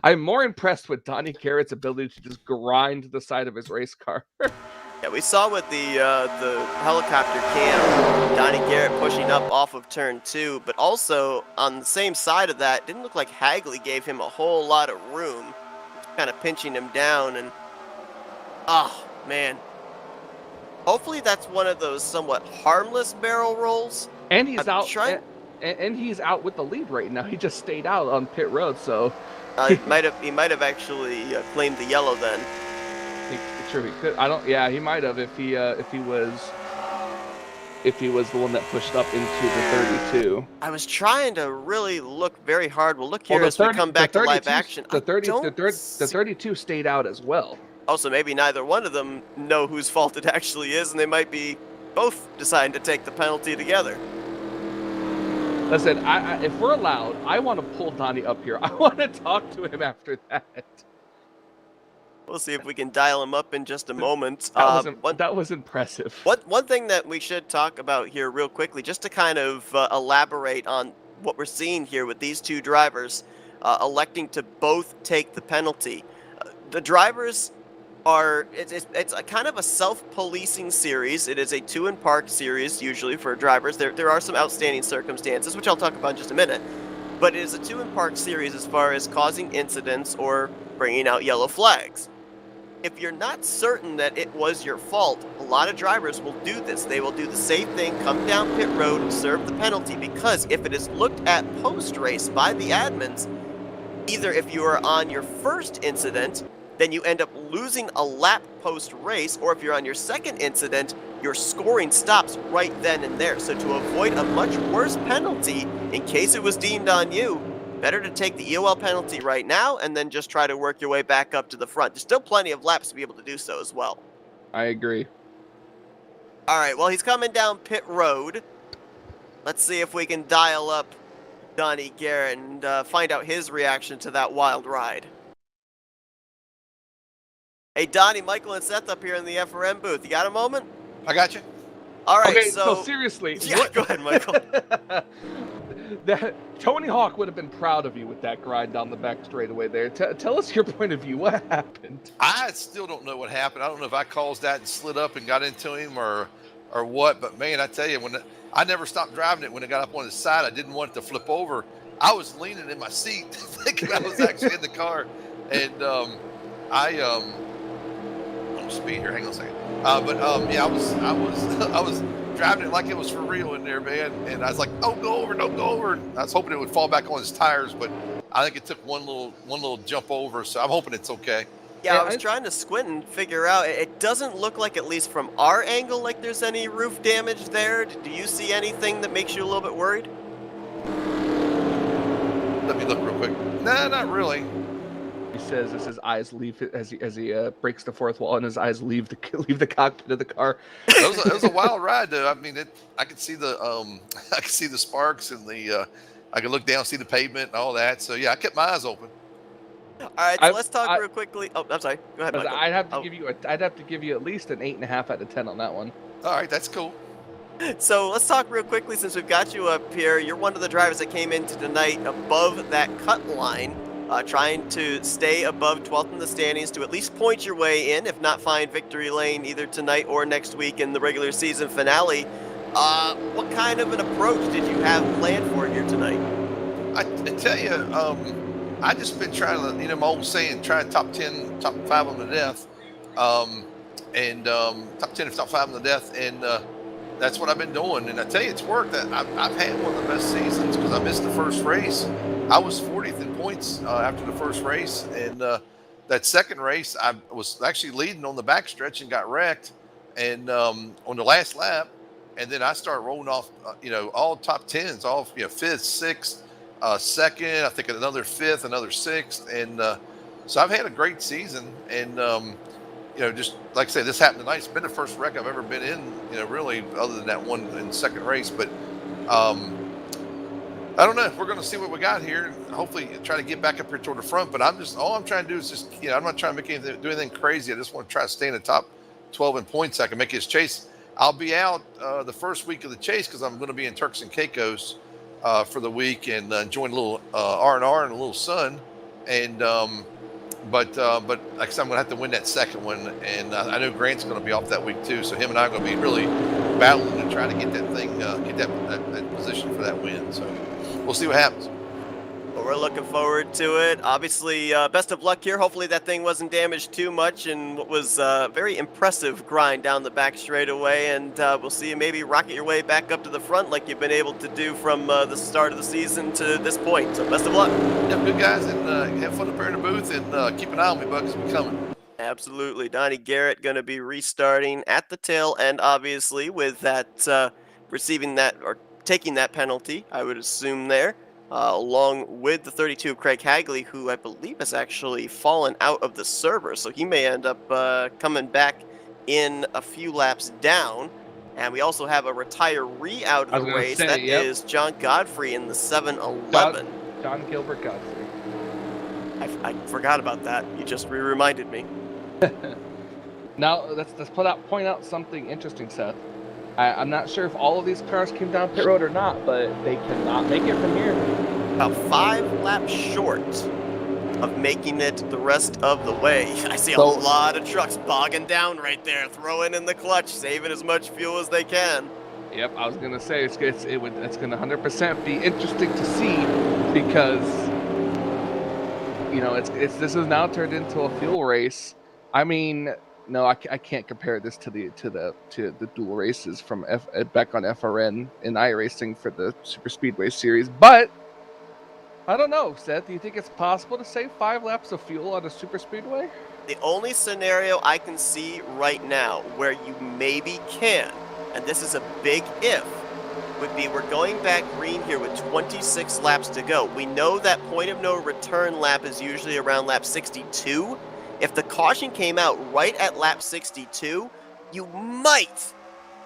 I'm more impressed with Donnie Garrett's ability to just grind the side of his race car.
Yeah, we saw with the helicopter cam, Donnie Garrett pushing up off of turn 2, but also on the same side of that, didn't look like Hagley gave him a whole lot of room, kind of pinching him down, and oh man, hopefully that's one of those somewhat harmless barrel rolls.
And he's out. And he's out with the lead right now. He just stayed out on pit road, so
he might have actually claimed the yellow then.
Sure, he could. Yeah, he might have if he was the one that pushed up into the 32.
I was trying to really look very hard. We'll look here as we come back to live action.
The 32 stayed out as well.
Also, maybe neither one of them know whose fault it actually is, and they might be both deciding to take the penalty together.
Listen, if we're allowed, I want to pull Donnie up here. I want to talk to him after that.
We'll see if we can dial him up in just a moment.
That was impressive.
One thing that we should talk about here real quickly, just to kind of elaborate on what we're seeing here with these two drivers electing to both take the penalty. The drivers it's a kind of a self-policing series. It is a 2-in-park series usually for drivers. There are some outstanding circumstances, which I'll talk about in just a minute. But it is a 2-in-park series as far as causing incidents or bringing out yellow flags. If you're not certain that it was your fault, a lot of drivers will do this. They will do the safe thing, come down pit road and serve the penalty, because if it is looked at post-race by the admins, either if you are on your first incident, then you end up losing a lap post-race, or if you're on your second incident, your scoring stops right then and there. So to avoid a much worse penalty, in case it was deemed on you, better to take the EOL penalty right now and then just try to work your way back up to the front. There's still plenty of laps to be able to do so as well.
I agree.
All right, well, he's coming down pit road. Let's see if we can dial up Donnie Garrett and find out his reaction to that wild ride. Hey, Donnie, Michael, and Seth up here in the FRM booth. You got a moment?
I got you.
All right,
Okay, so
so
seriously,
yeah, go ahead, Michael.
that Tony Hawk would have been proud of you with that grind down the back straightaway there. Tell us your point of view. What happened?
I still don't know what happened. I don't know if I caused that and slid up and got into him or what. But man, I tell you, I never stopped driving it when it got up on his side. I didn't want it to flip over. I was leaning in my seat thinking I was actually in the car, and I'm speed here. Hang on a second. Yeah, I was driving it like it was for real in there, man. And I was like, "Oh, go over, don't go over." And I was hoping it would fall back on his tires, but I think it took one little jump over. So I'm hoping it's okay.
Yeah, I was trying to squint and figure out. It doesn't look like, at least from our angle, like there's any roof damage there. Do you see anything that makes you a little bit worried?
Let me look real quick. Nah, not really.
He says as his eyes leave as he breaks the fourth wall and his eyes leave the cockpit of the car.
It was a wild ride, though. I mean, I could see the I could see the sparks and I could look down, see the pavement and all that. So yeah, I kept my eyes open.
All right, so let's talk real quickly. Oh, I'm sorry. Go ahead, Michael.
I'd have to give you at least an 8.5 out of 10 on that one.
All right, that's cool.
So let's talk real quickly since we've got you up here. You're one of the drivers that came into tonight above that cut line, trying to stay above 12th in the standings to at least point your way in, if not find victory lane either tonight or next week in the regular season finale. What kind of an approach did you have planned for here tonight?
I tell you, I just been trying to, my old saying, try top 10, top 5 on the death, and top 10 if top 5 on the death, and that's what I've been doing. And I tell you, it's worked. I've had one of the best seasons because I missed the first race. I was 40th in points after the first race, and that second race, I was actually leading on the backstretch and got wrecked, and on the last lap, and then I started rolling off, all top 10s, all 5th, 6th. Second, I think another 5th, another 6th, and so I've had a great season. And just like I say, this happened tonight. It's been the first wreck I've ever been in, really, other than that one in the second race. But I don't know. We're going to see what we got here, and hopefully try to get back up here toward the front. But all I'm trying to do is just, I'm not trying to do anything crazy. I just want to try to stay in the top 12 in points so I can make his chase. I'll be out the first week of the chase because I'm going to be in Turks and Caicos for the week and enjoying a little R&R and a little sun. And but like I said, I'm gonna have to win that second one, and I know Grant's gonna be off that week too. So him and I are gonna be really battling to try to get that thing, get that position for that win. So we'll see what happens.
Well, we're looking forward to it. Obviously, best of luck here. Hopefully that thing wasn't damaged too much in what was a very impressive grind down the back straightaway. And we'll see you maybe rocket your way back up to the front like you've been able to do from the start of the season to this point. So best of luck.
Yeah, good guys, and have fun up here in the booth, and keep an eye on me, Bugs. We're coming.
Absolutely. Donnie Garrett going to be restarting at the tail end, obviously, with that receiving that or taking that penalty, I would assume there. Along with the 32 Craig Hagley, who I believe has actually fallen out of the server. So he may end up coming back in a few laps down. And we also have a retiree out of the race. That is John Godfrey in the 711.
John Gilbert Godfrey.
I forgot about that. You just reminded me.
Now, let's point out something interesting, Seth. I'm not sure if all of these cars came down pit road or not, but they cannot make it from here.
About 5 laps short of making it the rest of the way. I see a lot of trucks bogging down right there, throwing in the clutch, saving as much fuel as they can.
Yep, I was gonna say it's gonna 100% be interesting to see because this is now turned into a fuel race. I mean. No, I can't compare this to the dual races from back on FRN in iRacing for the Super Speedway series. But I don't know, Seth. Do you think it's possible to save 5 laps of fuel on a Super Speedway?
The only scenario I can see right now where you maybe can, and this is a big if, would be we're going back green here with 26 laps to go. We know that point of no return lap is usually around lap 62. If the caution came out right at lap 62, you might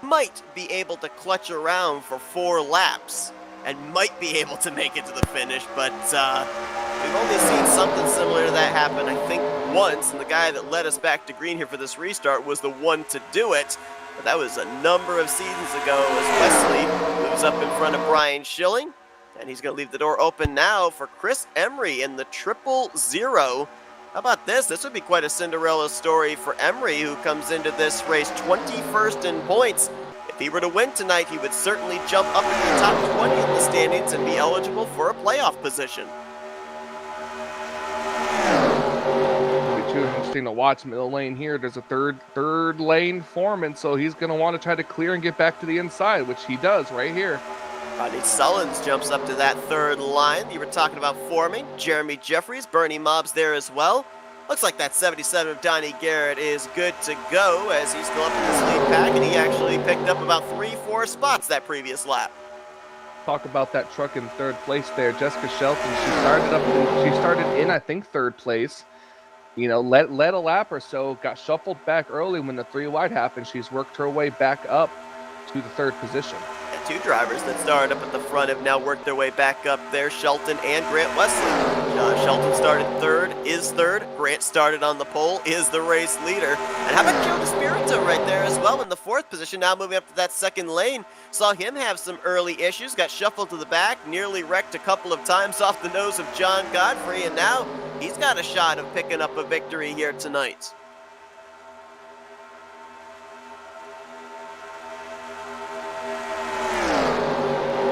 might be able to clutch around for 4 laps and might be able to make it to the finish, but we've only seen something similar to that happen, I think, once, and the guy that led us back to green here for this restart was the one to do it, but that was a number of seasons ago as Wesley moves up in front of Brian Schilling, and he's going to leave the door open now for Chris Emery in the 000. How about this? This would be quite a Cinderella story for Emery, who comes into this race 21st in points. If he were to win tonight, he would certainly jump up into the top 20 in the standings and be eligible for a playoff position.
It'll be too interesting to watch middle lane here. There's a third lane foreman, so he's going to want to try to clear and get back to the inside, which he does right here.
Rodney Sullins jumps up to that third line. You were talking about forming. Jeremy Jeffries, Bernie Mobbs there as well. Looks like that 77 of Donnie Garrett is good to go as he's still up in this lead pack, and he actually picked up about 3-4 spots that previous lap.
Talk about that truck in third place there. Jessica Shelton, she started in, I think, third place. You know, led a lap or so, got shuffled back early when the 3 wide happened. She's worked her way back up to the third position.
2 drivers that started up at the front have now worked their way back up there, Shelton and Grant Wesley. Shelton started is third. Grant started on the pole, is the race leader. And how about Joe DeSpirito right there as well in the 4th position, now moving up to that 2nd lane. Saw him have some early issues, got shuffled to the back, nearly wrecked a couple of times off the nose of John Godfrey, and now he's got a shot of picking up a victory here tonight.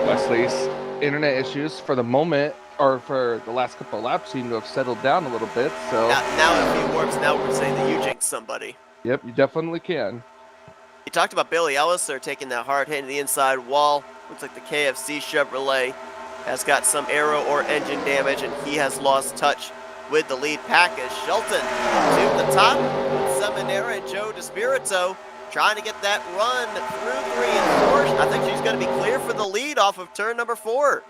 Wesley's internet issues for the moment, or for the last couple of laps, seem to have settled down a little bit. So
now in a few warps, now we're saying that you jinxed somebody.
Yep, you definitely can.
You talked about Billy Ellis there taking that hard hit to the inside wall. Looks like the KFC Chevrolet has got some aero or engine damage, and he has lost touch with the lead pack as Shelton to the top with Seminara and Joe DeSpirito trying to get that run through 3 and 4. I think she's going to be clear for the lead off of turn number 4.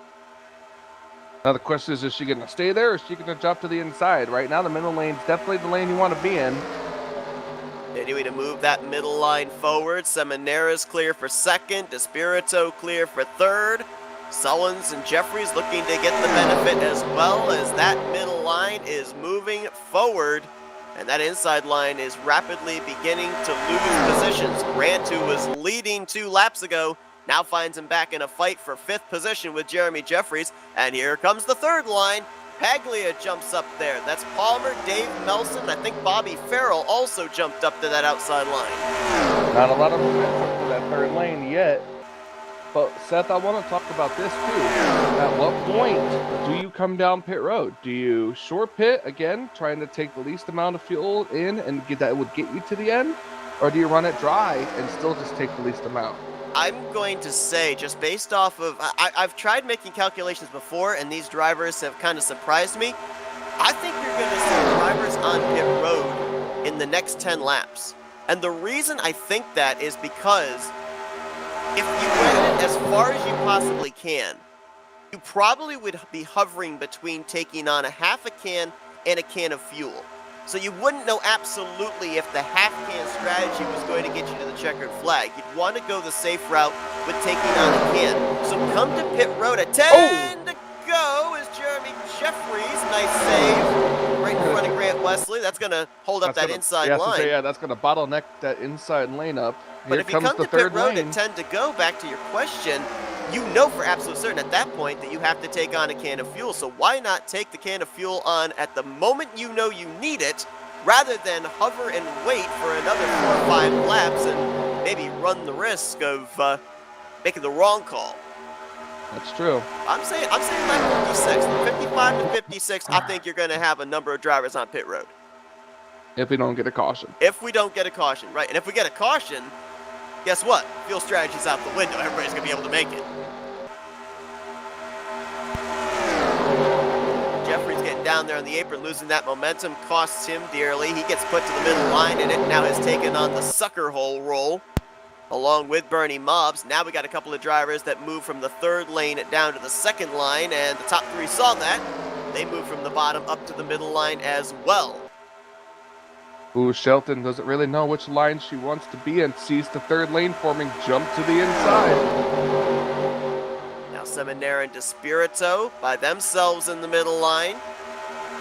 Now the question is she going to stay there or is she going to drop to the inside? Right now the middle lane's definitely the lane you want to be in.
Anyway, to move that middle line forward, Seminara's clear for 2nd, DeSpirito clear for 3rd. Sullins and Jeffries looking to get the benefit as well as that middle line is moving forward. And that inside line is rapidly beginning to lose positions. Grant, who was leading 2 laps ago, now finds him back in a fight for 5th position with Jeremy Jeffries. And here comes the 3rd line. Paglia jumps up there. That's Palmer, Dave Melson. I think Bobby Farrell also jumped up to that outside line.
Not a lot of momentum for that 3rd lane yet. But Seth, I want to talk about this too. At what point do you come down pit road? Do you short pit again, trying to take the least amount of fuel in and that would get you to the end? Or do you run it dry and still just take the least amount?
I'm going to say, just based off of, I've tried making calculations before, and these drivers have kind of surprised me. I think you're going to see drivers on pit road in the next 10 laps. And the reason I think that is because if you went as far as you possibly can, you probably would be hovering between taking on a half a can and a can of fuel. So you wouldn't know absolutely if the half-can strategy was going to get you to the checkered flag. You'd want to go the safe route with taking on a can. So come to pit road at 10 to go is Jeremy Jeffries. Nice save right in front of Grant Wesley. That's going to hold up that inside line.
Yeah, that's going to bottleneck that inside lane up.
But if you come to pit road at 10 to go, back to your question, you know for absolute certain at that point that you have to take on a can of fuel. So why not take the can of fuel on at the moment you know you need it, rather than hover and wait for another 4 or 5 laps and maybe run the risk of making the wrong call.
That's true.
I'm saying lap 56, 55 to 56. I think you're going to have a number of drivers on pit road.
If we don't get a caution.
If we don't get a caution, right? And if we get a caution, guess what? Fuel strategy's out the window. Everybody's going to be able to make it. Jeffries getting down there on the apron, losing that momentum, costs him dearly. He gets put to the middle line, and it now has taken on the sucker hole role, along with Bernie Mobbs. Now we got a couple of drivers that move from the 3rd lane down to the 2nd line, and the top 3 saw that. They move from the bottom up to the middle line as well.
Ooh, Shelton doesn't really know which line she wants to be in. Sees the third lane forming, jump to the inside.
Now Seminara and Despirito by themselves in the middle line.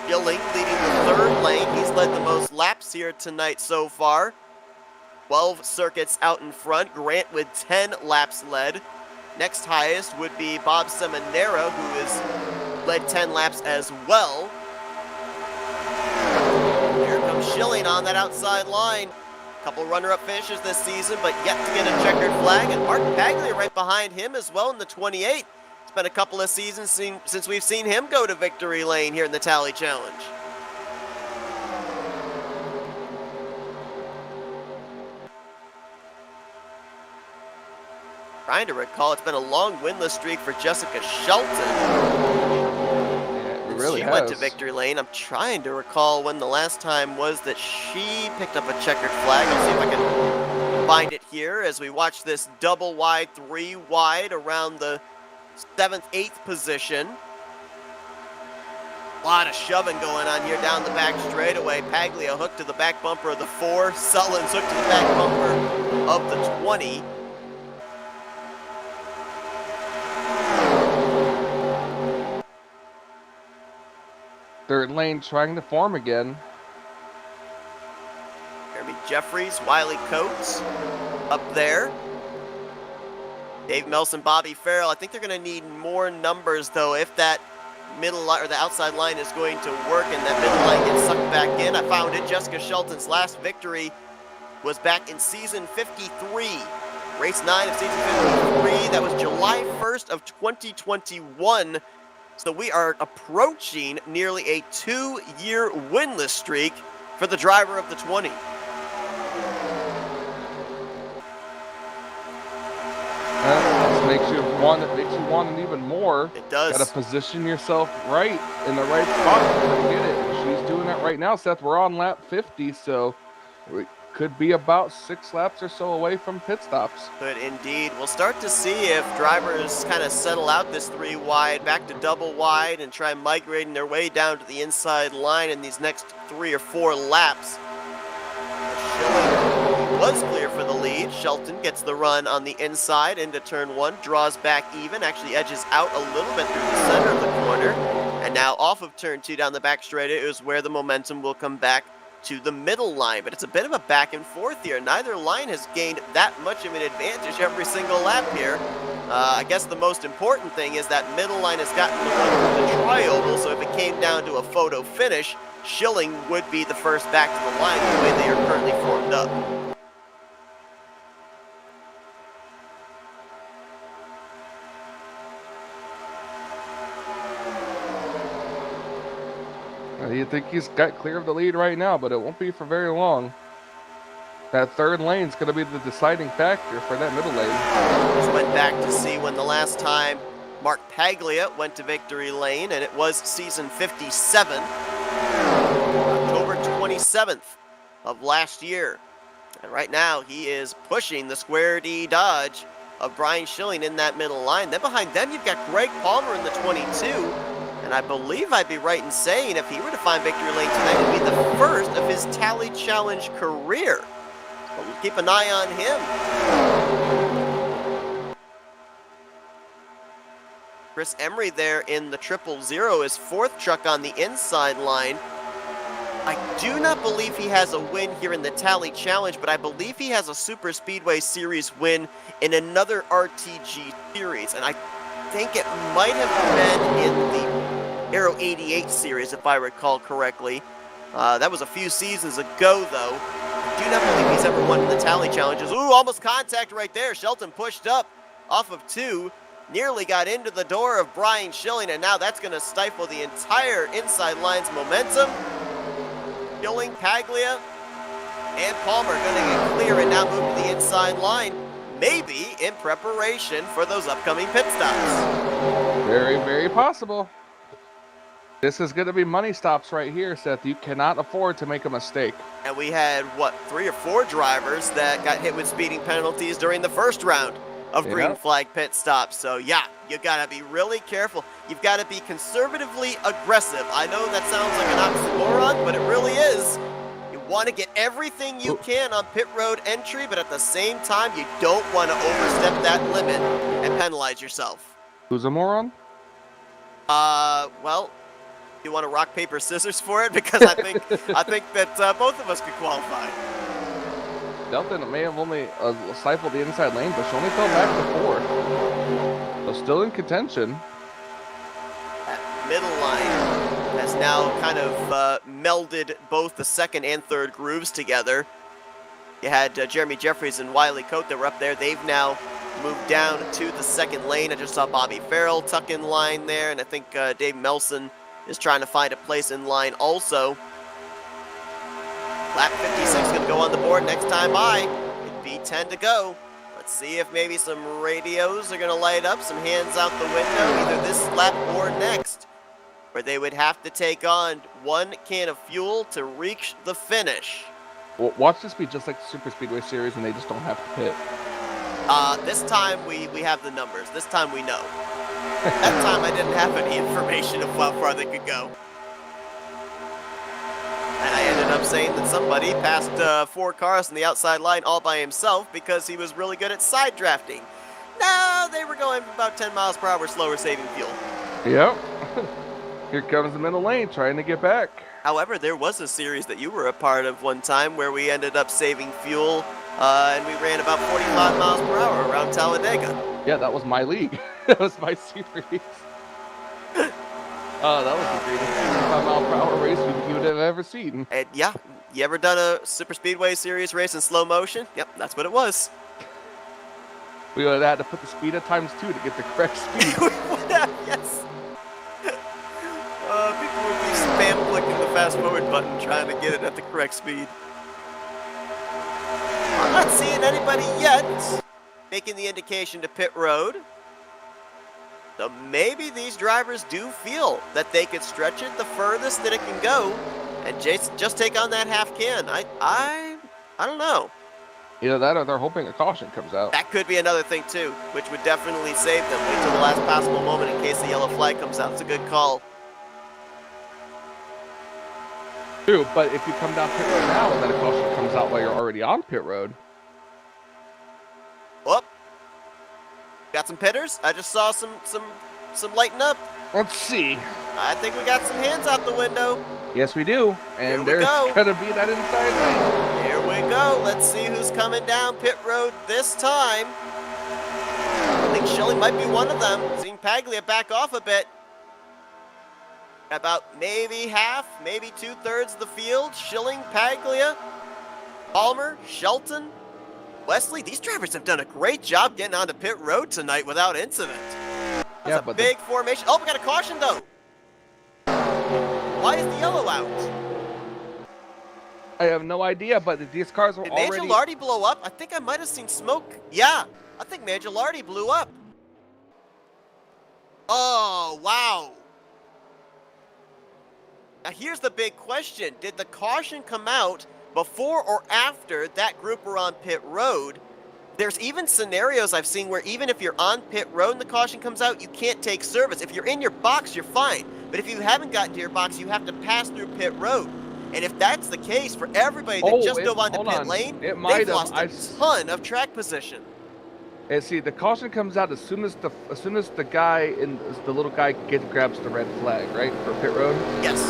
Gilling leading the third lane. He's led the most laps here tonight so far. 12 circuits out in front. Grant with 10 laps led. Next highest would be Bob Seminara, who has led 10 laps as well. Here comes Schilling on that outside line. Couple runner-up finishes this season, but yet to get a checkered flag. And Mark Paglia right behind him as well in the 28. It's been a couple of seasons since we've seen him go to victory lane here in the Tally Challenge. Trying to recall, it's been a long winless streak for Jessica Shelton.
Yeah, it really
she
has.
went to victory lane. I'm trying to recall when the last time was that she picked up a checkered flag. I'll see if I can find it here as we watch this double wide, 3 wide around the 7th, 8th position. A lot of shoving going on here down the back straightaway. Paglia hooked to the back bumper of the 4. Sullins hooked to the back bumper of the 20.
Third lane trying to form again.
Jeremy Jeffries, Wiley Coates up there. Dave Melson, Bobby Farrell. I think they're going to need more numbers, though, if that middle line or the outside line is going to work and that middle line gets sucked back in. I found it. Jessica Shelton's last victory was back in season 53. Race 9 of season 53. That was July 1st of 2021. So we are approaching nearly a 2-year winless streak for the driver of the 20.
That makes you want it even more.
It does.
Got to position yourself right in the right spot to get it. And she's doing that right now, Seth. We're on lap 50, so we could be about 6 laps or so away from pit stops.
Could indeed. We'll start to see if drivers kind of settle out this 3 wide, back to double wide, and try migrating their way down to the inside line in these next 3 or 4 laps. Schilling was clear for the lead. Shelton gets the run on the inside into turn 1, draws back even, actually edges out a little bit through the center of the corner. And now off of turn 2 down the back straight is where the momentum will come back to the middle line, but it's a bit of a back and forth here. Neither line has gained that much of an advantage every single lap here. I guess the most important thing is that middle line has gotten the run through the tri-oval, so if it came down to a photo finish, Schilling would be the first back to the line the way they are currently formed up.
You think he's got clear of the lead right now, but it won't be for very long. That third lane is going to be the deciding factor for that middle lane.
Just went back to see when the last time Mark Paglia went to victory lane, and it was season 57, October 27th of last year. And right now he is pushing the Square D Dodge of Brian Schilling in that middle line. Then behind them you've got Greg Palmer in the 22. And I believe I'd be right in saying if he were to find victory lane tonight, it would be the first of his Tally Challenge career. So we'll keep an eye on him. Chris Emery there in the 000, his 4th truck on the inside line. I do not believe he has a win here in the Tally Challenge, but I believe he has a Super Speedway Series win in another RTG series. And I think it might have been in the Aero 88 series, if I recall correctly. That was a few seasons ago, though. I do not believe he's ever won in the Tally Challenges. Ooh, almost contact right there. Shelton pushed up off of 2. Nearly got into the door of Brian Schilling, and now that's going to stifle the entire inside line's momentum. Schilling, Paglia, and Palmer going to get clear and now move to the inside line, maybe in preparation for those upcoming pit stops.
Very, very possible. This is going to be money stops right here, Seth. You cannot afford to make a mistake.
And we had, what, 3 or 4 drivers that got hit with speeding penalties during the first round of green flag pit stops. So, yeah, you got to be really careful. You've got to be conservatively aggressive. I know that sounds like an oxymoron, but it really is. You want to get everything you can on pit road entry, but at the same time, you don't want to overstep that limit and penalize yourself.
Who's a moron?
Well, you want to rock, paper, scissors for it? Because I think that both of us could qualify.
Delton may have only stifled the inside lane, but she only fell back to 4th. So still in contention.
That middle line has now kind of melded both the second and third grooves together. You had Jeremy Jeffries and Wiley Coate that were up there. They've now moved down to the second lane. I just saw Bobby Farrell tuck in line there, and I think Dave Melson is trying to find a place in line also. Lap 56 is going to go on the board next time by. It'd be 10 to go. Let's see if maybe some radios are going to light up, some hands out the window, either this lap or next, where they would have to take on 1 can of fuel to reach the finish.
Well, watch this be just like the Super Speedway Series, and they just don't have to pit.
This time we have the numbers. This time we know. That time I didn't have any information of how far they could go. And I ended up saying that somebody passed 4 cars on the outside line all by himself because he was really good at side drafting. No, they were going about 10 miles per hour slower, saving fuel.
Yep. Here comes the middle lane trying to get back.
However, there was a series that you were a part of one time where we ended up saving fuel and we ran about 45 miles per hour around Talladega.
Yeah, that was my league. That was my series. That was the greatest 55-mile-per-hour race you would have ever seen.
And yeah, you ever done a Super Speedway Series race in slow motion? Yep, that's what it was.
We would have had to put the speed at ×2 to get the correct speed.
We would have, yes. People would be spam clicking the fast forward button trying to get it at the correct speed. I'm not seeing anybody yet making the indication to pit road. So maybe these drivers do feel that they could stretch it the furthest that it can go and just take on that half can. I don't know.
Either that or they're hoping a caution comes out.
That could be another thing too, which would definitely save them. Wait till the last possible moment in case the yellow flag comes out. It's a good call.
True, but if you come down pit road now and then a caution comes out while you're already on pit road.
Whoop. Got some pitters? I just saw some lighting up.
Let's see.
I think we got some hands out the window.
Yes, we do. And there's going to be that inside lane.
Here we go. Let's see who's coming down pit road this time. I think Schilling might be one of them. Seeing Paglia back off a bit. About maybe half, maybe 2/3 of the field. Schilling, Paglia, Palmer, Shelton, Wesley. These drivers have done a great job getting onto pit road tonight without incident. That's a big formation. Oh, we got a caution though. Why is the yellow out?
I have no idea, but these cars were already...
Did Mangialardi blow up? I think I might have seen smoke. Yeah, I think Mangialardi blew up. Oh, wow. Now here's the big question. Did the caution come out before or after that group were on pit road? There's even scenarios I've seen where even if you're on pit road and the caution comes out, you can't take service. If you're in your box, you're fine. But if you haven't gotten to your box, you have to pass through pit road. And if that's the case for everybody that just dove onto pit lane, they've lost a ton of track position.
And see, the caution comes out as soon as the guy the little guy grabs the red flag, right, for pit road.
Yes.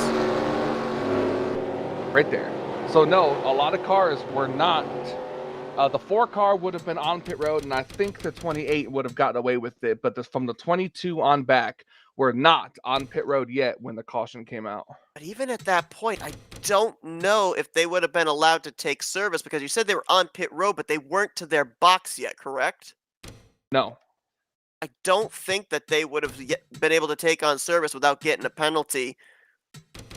Right there. So no, a lot of cars were not. The 4 car would have been on pit road, and I think the 28 would have gotten away with it. But from the 22 on back, were not on pit road yet when the caution came out.
But even at that point, I don't know if they would have been allowed to take service because you said they were on pit road, but they weren't to their box yet, correct?
No.
I don't think that they would have been able to take on service without getting a penalty.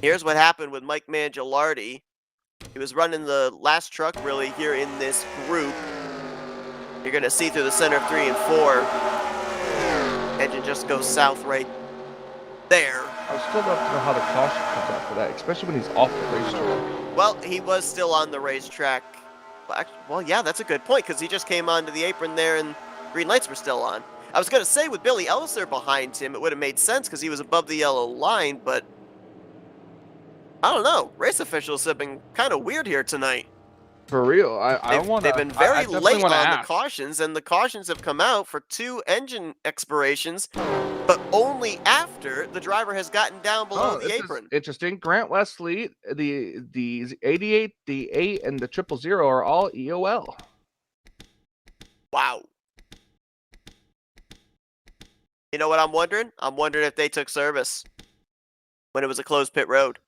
Here's what happened with Mike Mangialardi. He was running the last truck really here in this group. You're going to see through the center of 3 and 4. Engine just goes south right there.
I still love to know how the caution comes out for that, especially when he's off the racetrack.
Well, he was still on the racetrack. Well, yeah, that's a good point because he just came onto the apron there and green lights were still on. I was going to say with Billy Elser behind him, it would have made sense because he was above the yellow line, but I don't know. Race officials have been kind of weird here tonight.
For real, I
They've,
want
they've
to.
been
I
very
definitely
late
want to
on the
ask.
cautions, and the cautions have come out for 2 engine expirations, but only after the driver has gotten down below
Oh,
the
this is
apron.
interesting. Grant Wesley, the 88, the 8, and the 000 are all EOL.
Wow. You know what I'm wondering? I'm wondering if they took service when it was a closed pit road.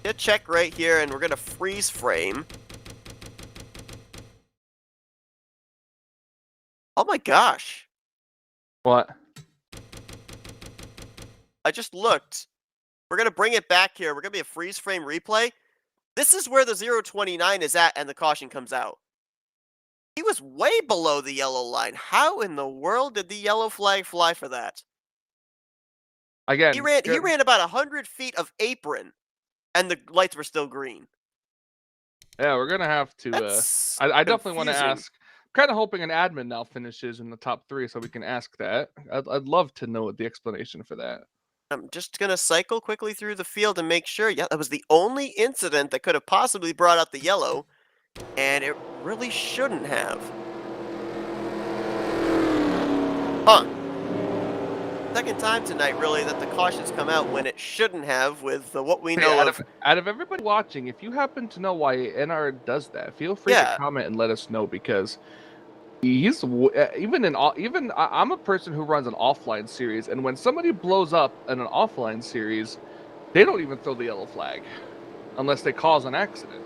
Hit check right here, and we're going to freeze frame. Oh my gosh.
What?
I just looked. We're going to bring it back here. We're going to be a freeze frame replay. This is where the 029 is at, and the caution comes out. He was way below the yellow line. How in the world did the yellow flag fly for that?
Again,
He ran about 100 feet of apron, and the lights were still green.
Yeah, we're gonna have to.
That's
I definitely want to
confusing.
ask. Kind of hoping an admin now finishes in the top 3, so we can ask that. I'd love to know the explanation for that.
I'm just going to cycle quickly through the field and make sure. Yeah, that was the only incident that could have possibly brought out the yellow, and it really shouldn't have. Huh. Second time tonight, really, that the cautions come out when it shouldn't have with what we
Hey,
know
out of everybody watching, if you happen to know why NR does that, feel free
Yeah.
to comment and let us know, because even I'm a person who runs an offline series, and when somebody blows up in an offline series, they don't even throw the yellow flag unless they cause an accident.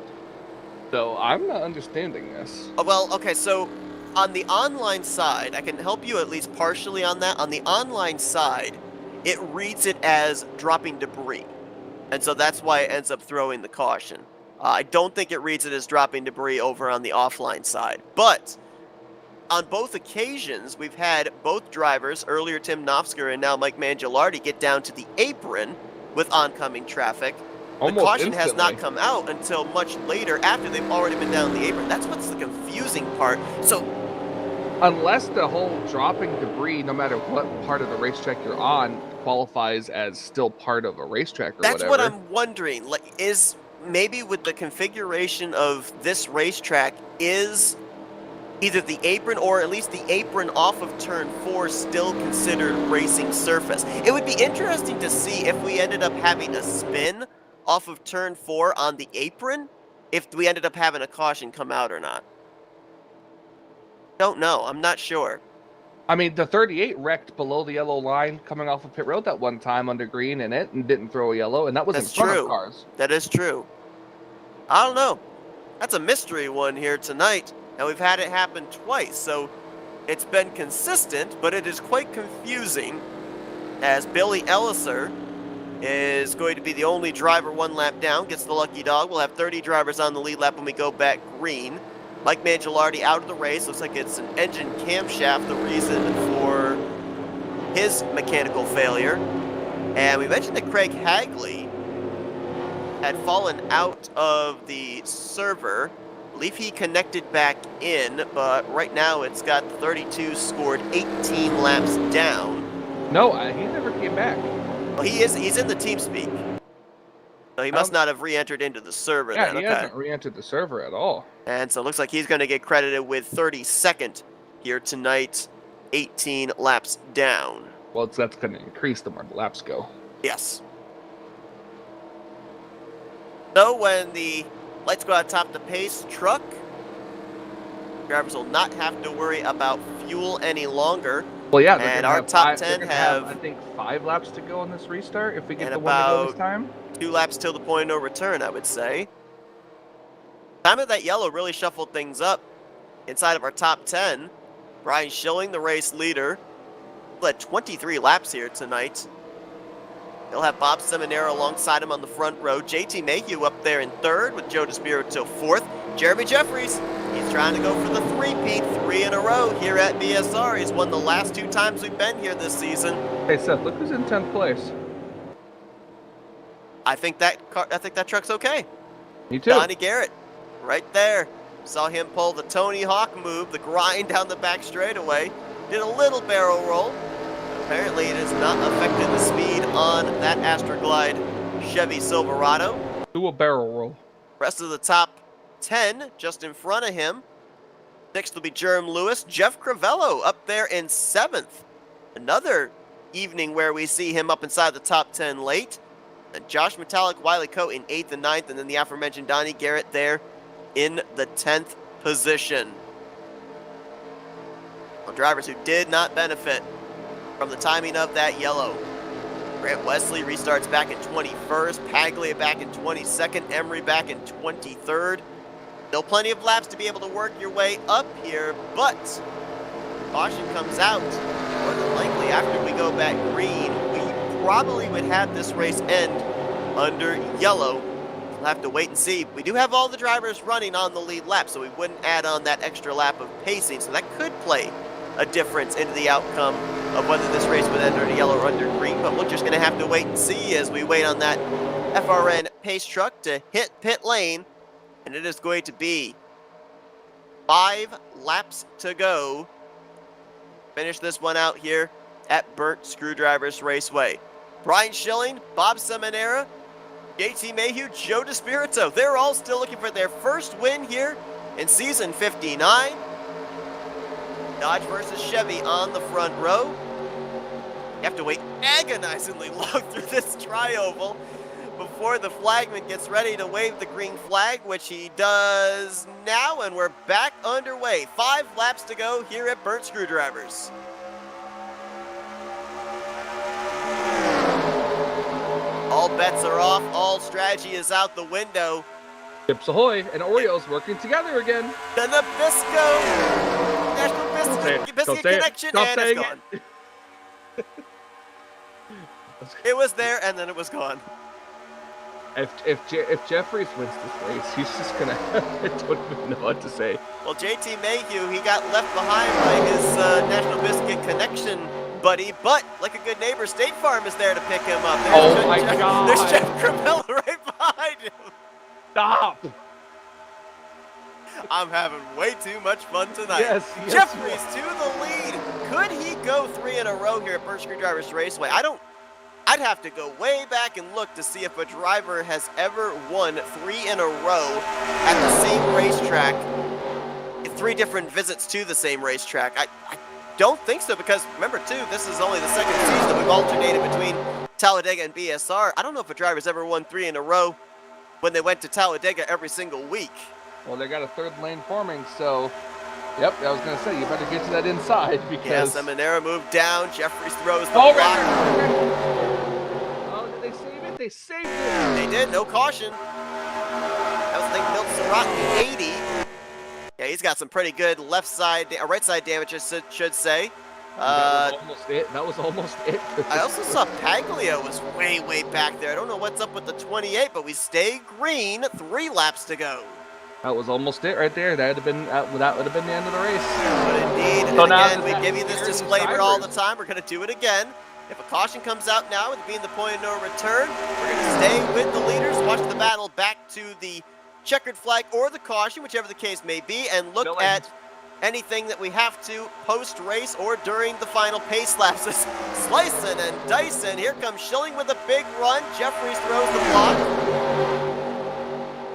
So I'm not understanding this.
Well, okay, so on the online side, I can help you at least partially on that. On the online side, it reads it as dropping debris. And so that's why it ends up throwing the caution. I don't think it reads it as dropping debris over on the offline side. But on both occasions, we've had both drivers, earlier Tim Nofsker and now Mike Mangialardi, get down to the apron with oncoming traffic. The caution has not come out until much later after they've already been down the apron. That's what's the confusing part. So,
unless the whole dropping debris, no matter what part of the racetrack you're on, qualifies as still part of a racetrack or
that's
whatever.
what I'm wondering. Like, is maybe with the configuration of this racetrack, is either the apron or at least the apron off of turn 4 still considered racing surface? It would be interesting to see if we ended up having a spin off of turn 4 on the apron, if we ended up having a caution come out or not. Don't know. I'm not sure.
I mean, the 38 wrecked below the yellow line coming off of pit road that one time under green in it and didn't throw a yellow, and that was
That's
in front
true.
of cars.
That is true. I don't know. That's a mystery one here tonight, and we've had it happen twice, so it's been consistent, but it is quite confusing, as Billy Elliser is going to be the only driver 1 lap down, gets the lucky dog. We'll have 30 drivers on the lead lap when we go back green. Mike Mangialardi out of the race. Looks like it's an engine camshaft, the reason for his mechanical failure. And we mentioned that Craig Hagley had fallen out of the server. I believe he connected back in, but right now it's got 32 scored 18 laps down.
No, he never came back.
Well, he's in the TeamSpeak. So he must not have re-entered into the server
Yeah,
then.
he hasn't re-entered the server at all.
And so it looks like he's going to get credited with 32nd here tonight, 18 laps down.
Well, that's going to increase the more the laps go.
Yes. So when the lights go out top the pace truck, drivers will not have to worry about fuel any longer.
Well, yeah,
and our top 10 have,
I think, 5 laps to go on this restart if we get the one to
about
go this time.
2 laps till the point of no return, I would say. Time of that yellow really shuffled things up inside of our top 10. Brian Schilling, the race leader, led 23 laps here tonight. He'll have Bob Seminaro alongside him on the front row. JT Mayhew up there in 3rd with Joe DeSpirito 4th. Jeremy Jeffries, he's trying to go for the 3-peat, 3 in a row here at BSR. He's won the last 2 times we've been here this season.
Hey Seth, look who's in 10th place.
I think that truck's okay.
Me too.
Donnie Garrett, right there. Saw him pull the Tony Hawk move, the grind down the back straightaway. did a little barrel roll. Apparently it has not affected the speed on that Astroglide Chevy Silverado.
Do a barrel roll.
Rest of the top 10 just in front of him. Next will be Jerem Lewis. Jeff Crivello up there in 7th. Another evening where we see him up inside the top 10 late. And Josh Metallic, Wiley Coe in 8th and 9th, and then the aforementioned Donnie Garrett there in the 10th position. Well, drivers who did not benefit from the timing of that yellow. Grant Wesley restarts back in 21st, Paglia back in 22nd, Emery back in 23rd. Still plenty of laps to be able to work your way up here, but caution comes out. More than likely, after we go back green, we probably would have this race end under yellow. We'll have to wait and see. We do have all the drivers running on the lead lap, so we wouldn't add on that extra lap of pacing, so that could play a difference into the outcome of whether this race would end under yellow or under green, but we're just going to have to wait and see as we wait on that FRN pace truck to hit pit lane, and it is going to be 5 laps to go. Finish this one out here at Burnt Screwdrivers Raceway. Brian Schilling, Bob Seminara, JT Mayhew, Joe DeSpirito, they're all still looking for their first win here in season 59. Dodge versus Chevy on the front row. You have to wait agonizingly long through this tri-oval before the flagman gets ready to wave the green flag, which he does now, and we're back underway. 5 laps to go here at Burnt Screwdrivers. All bets are off. All strategy is out the window.
Chips Ahoy and Oreos working together again.
The Nabisco National Biscuit Connection, and it's gone. It was there, and then it was gone.
If Jeffries wins this race, he's just gonna. I don't even know what to say.
Well, JT Mayhew, he got left behind by his National Biscuit Connection buddy, but like a good neighbor, State Farm is there to pick him up.
God!
There's Jeff Crivello right behind him.
Stop!
I'm having way too much fun tonight.
Yes,
Jeffries to the lead. Could he go 3 in a row here at Burnt Screwdrivers Raceway? I'd have to go way back and look to see if a driver has ever won 3 in a row at the same racetrack in 3 different visits to the same racetrack. I don't think so, because remember too, this is only the second season that we've alternated between Talladega and BSR. I don't know if a driver's ever won 3 in a row when they went to Talladega every single week.
Well, they got a 3rd lane forming, so yep, I was gonna say you better get to that inside because.
Yeah, Seminara moved down. Jeffries throws the
block. Oh, did they save it? They saved it.
They did. No caution. That was, I think, Milt Surratt, 80. Yeah, he's got some pretty good right side damage, I should say.
That was almost it. That was almost it.
I also saw Paglia was way back there. I don't know what's up with the 28, but we stay green. 3 laps to go.
That was almost it right there. That would have been the end of the race.
But indeed,
So
and
now
again, we give you this disclaimer all the time. We're going to do it again. If a caution comes out now, with it being the point of no return, we're going to stay with the leaders, watch the battle back to the checkered flag or the caution, whichever the case may be, and look at anything that we have to post-race or during the final pace laps. Slicing and dicing. Here comes Schilling with a big run. Jeffries throws the block.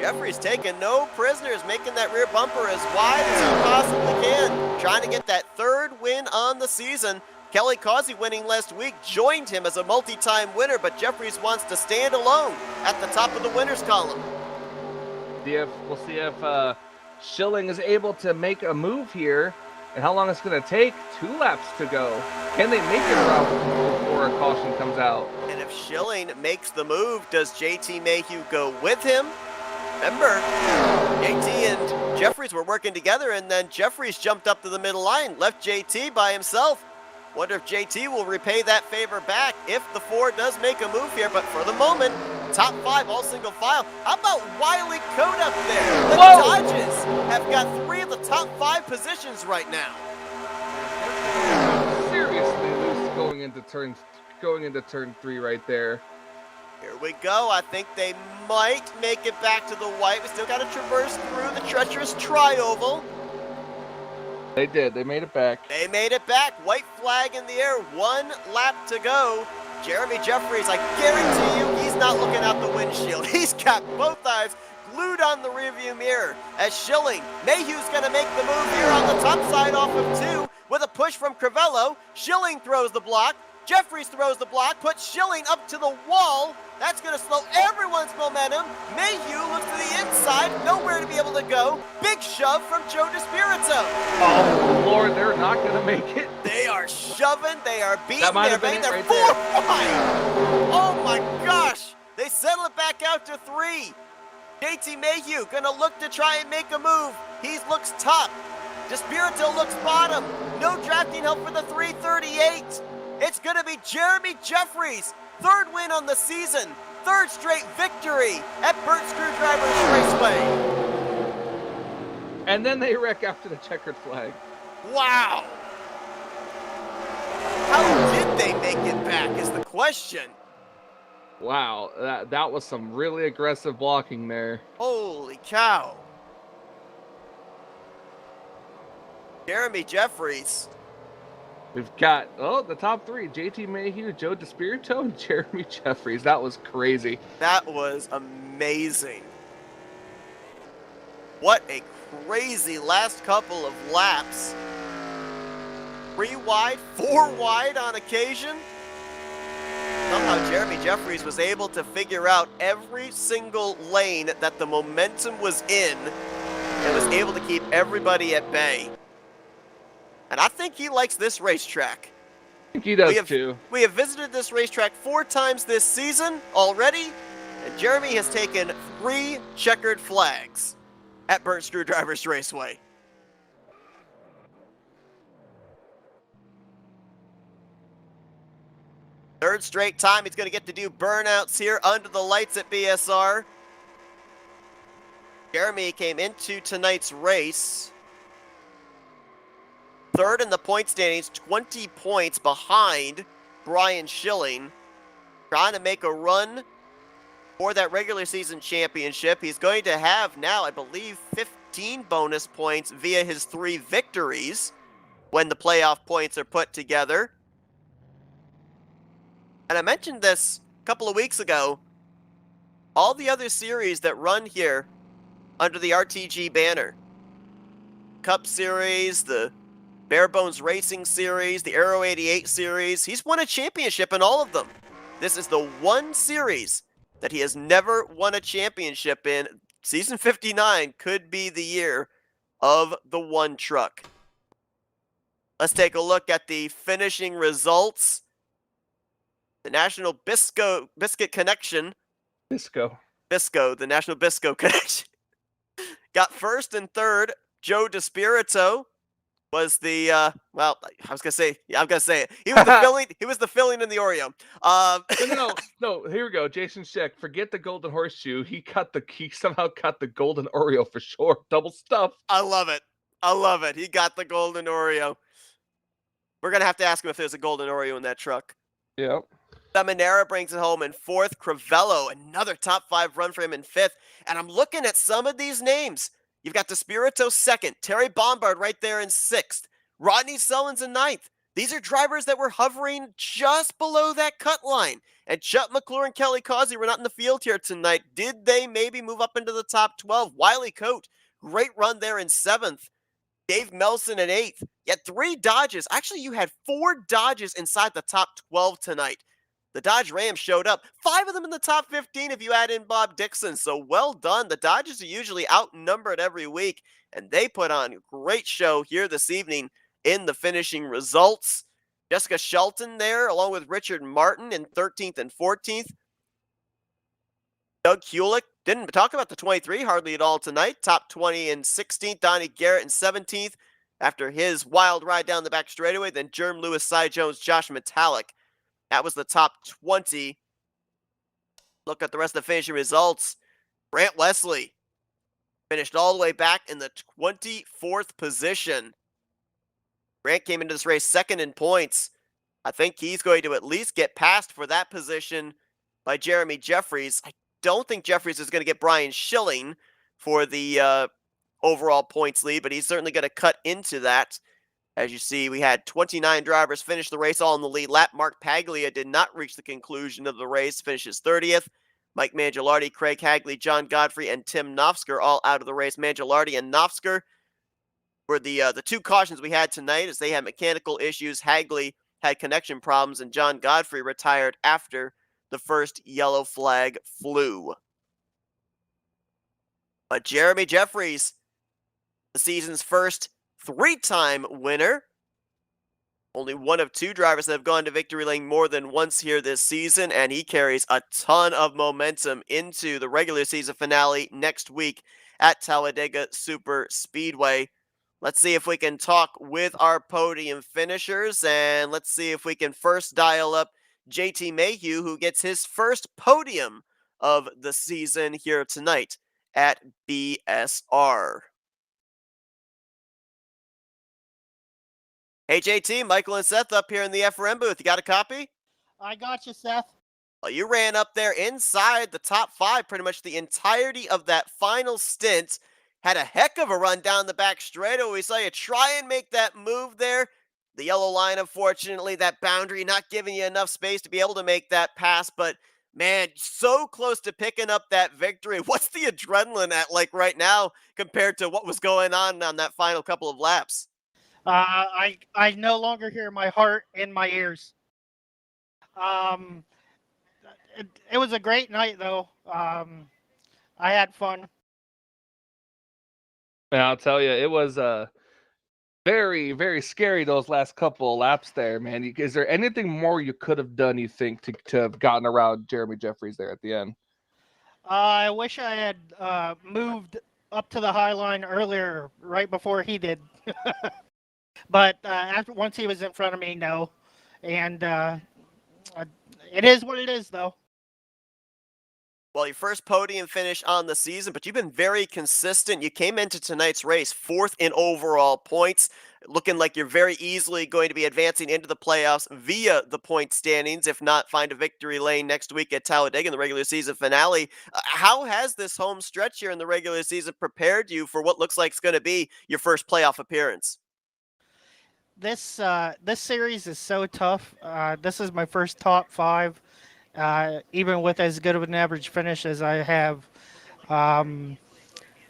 Jeffries taking no prisoners, making that rear bumper as wide as he possibly can. Trying to get that 3rd win on the season. Kelly Causey, winning last week, joined him as a multi-time winner, but Jeffries wants to stand alone at the top of the winners column.
We'll see if Schilling is able to make a move here, and how long it's going to take. 2 laps to go. Can they make it around before a caution comes out?
And if Schilling makes the move, does JT Mayhew go with him? Remember, JT and Jeffries were working together, and then Jeffries jumped up to the middle line, left JT by himself. Wonder if JT will repay that favor back if the 4 does make a move here, but for the moment, top 5, all single file. How about Wiley Cote up there? The Dodges have got 3 of the top 5 positions right now.
Seriously loose going into turn 3 right there.
Here we go. I think they might make it back to the white. We still got to traverse through the treacherous tri-oval.
They did. They made it back.
They made it back. White flag in the air. 1 lap to go. Jeremy Jeffries, I guarantee you, he's not looking out the windshield. He's got both eyes glued on the rearview mirror as Schilling. Mayhew's going to make the move here on the top side off of 2 with a push from Crivello. Schilling throws the block. Jeffries throws the block, puts Schilling up to the wall. That's going to slow everyone's momentum. Mayhew looks to the inside, nowhere to be able to go. Big shove from Joe DeSpirito.
Oh, Lord, they're not going to make it.
They are shoving, they are beating,
That might
they're
have been
banging,
it
they're
right
4 wide. Oh my gosh, they settle it back out to 3. JT Mayhew gonna look to try and make a move. He looks top. DeSpirito looks bottom. No drafting help for the 338. It's gonna be Jeremy Jeffries. 3rd win on the season. 3rd straight victory at Burt Screwdriver's Raceway.
And then they wreck after the checkered flag.
Wow. How did they make it back is the question.
Wow, that was some really aggressive blocking there.
Holy cow. Jeremy Jeffries.
We've got, the top 3. JT Mayhew, Joe DeSpirito, and Jeremy Jeffries. That was crazy.
That was amazing. What a crazy last couple of laps. 3 wide, 4 wide on occasion. Somehow Jeremy Jeffries was able to figure out every single lane that the momentum was in and was able to keep everybody at bay. And I think he likes this racetrack.
I think he does too.
We have visited this racetrack 4 times this season already, and Jeremy has taken 3 checkered flags at Burnt Screwdrivers Raceway. Third straight time he's going to get to do burnouts here under the lights at BSR. Jeremy came into tonight's race 3rd in the point standings, 20 points behind Brian Schilling, trying to make a run for that regular season championship. He's going to have now, I believe, 15 bonus points via his 3 victories when the playoff points are put together. And I mentioned this a couple of weeks ago. All the other series that run here under the RTG banner, Cup Series, the Bare Bones Racing Series, the Aero 88 Series, he's won a championship in all of them. This is the one series that he has never won a championship in. Season 59 could be the year of the one truck. Let's take a look at the finishing results. The National Biscuit Connection.
Bisco,
the National Bisco Connection. Got 1st and 3rd. Joe DeSpirito was the, well, I was going to say, yeah, I'm going to say it. He was the filling, he was the filling in the Oreo.
No, here we go. Jason Scheck, forget the golden horseshoe. He somehow cut the golden Oreo for sure. Double stuff.
I love it. I love it. He got the golden Oreo. We're going to have to ask him if there's a golden Oreo in that truck.
Yep.
Seminara brings it home in 4th. Crivello, another top 5 run for him in 5th. And I'm looking at some of these names. You've got DeSpirito 2nd, Terry Bombard right there in 6th, Rodney Sullins in 9th. These are drivers that were hovering just below that cut line. And Chuck McClure and Kelly Causey were not in the field here tonight. Did they maybe move up into the top 12? Wiley Coate, great run there in 7th. Dave Melson in 8th. You had 3 Dodges. Actually, you had 4 Dodges inside the top 12 tonight. The Dodge Ram showed up. 5 of them in the top 15 if you add in Bob Dixon. So well done. The Dodgers are usually outnumbered every week, and they put on a great show here this evening in the finishing results. Jessica Shelton there, along with Richard Martin in 13th and 14th. Doug Hewlick, didn't talk about the 23 hardly at all tonight. Top 20 and 16th. Donnie Garrett in 17th after his wild ride down the back straightaway. Then Jerm Lewis, Cy Jones, Josh Metallic. That was the top 20. Look at the rest of the finishing results. Grant Wesley finished all the way back in the 24th position. Grant came into this race 2nd in points. I think he's going to at least get passed for that position by Jeremy Jeffries. I don't think Jeffries is going to get Brian Schilling for the overall points lead, but he's certainly going to cut into that. As you see, we had 29 drivers finish the race all in the lead lap. Mark Paglia did not reach the conclusion of the race, finishes 30th. Mike Mangialardi, Craig Hagley, John Godfrey, and Tim Knopfsker all out of the race. Mangialardi and Knopfsker were the two cautions we had tonight, as they had mechanical issues. Hagley had connection problems, and John Godfrey retired after the first yellow flag flew. But Jeremy Jeffries, the season's first three-time winner. Only one of two drivers that have gone to victory lane more than once here this season, and he carries a ton of momentum into the regular season finale next week at Talladega Super Speedway. Let's see if we can talk with our podium finishers, and let's see if we can first dial up JT Mayhew, who gets his first podium of the season here tonight at BSR. Hey JT, Michael and Seth up here in the FRM booth. You got a copy?
I got you, Seth.
Well, you ran up there inside the top five pretty much the entirety of that final stint. Had a heck of a run down the back straightaway. We saw you try and make that move there. The yellow line, unfortunately, that boundary not giving you enough space to be able to make that pass. But man, so close to picking up that victory. What's the adrenaline at like right now compared to what was going on that final couple of laps?
I no longer hear my heart in my ears. Um, it was a great night though. I had fun.
And I'll tell you, it was very, very scary those last couple of laps there, man. Is there anything more you could have done, you think, to have gotten around Jeremy Jeffries there at the end?
I wish I had moved up to the high line earlier, right before he did. But once he was in front of me, no. And it is what it is, though.
Well, your first podium finish on the season, but you've been very consistent. You came into tonight's race fourth in overall points, looking like you're very easily going to be advancing into the playoffs via the point standings, if not find a victory lane next week at Talladega in the regular season finale. How has this home stretch here in the regular season prepared you for what looks like it's going to be your first playoff appearance?
This series is so tough. This is my first top five, even with as good of an average finish as I have.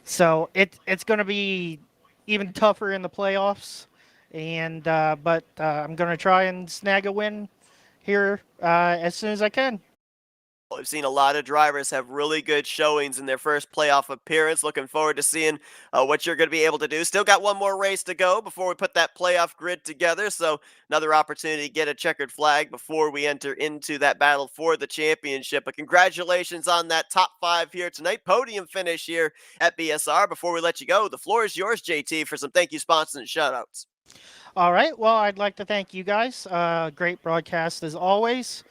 So it's going to be even tougher in the playoffs, and but I'm going to try and snag a win here as soon as I can.
We've seen a lot of drivers have really good showings in their first playoff appearance. Looking forward to seeing what you're going to be able to do. Still got one more race to go before we put that playoff grid together. So another opportunity to get a checkered flag before we enter into that battle for the championship. But congratulations on that top five here tonight. Podium finish here at BSR. Before we let you go, the floor is yours, JT, for some thank you sponsors and shoutouts.
All right. Well, I'd like to thank you guys. Great broadcast as always.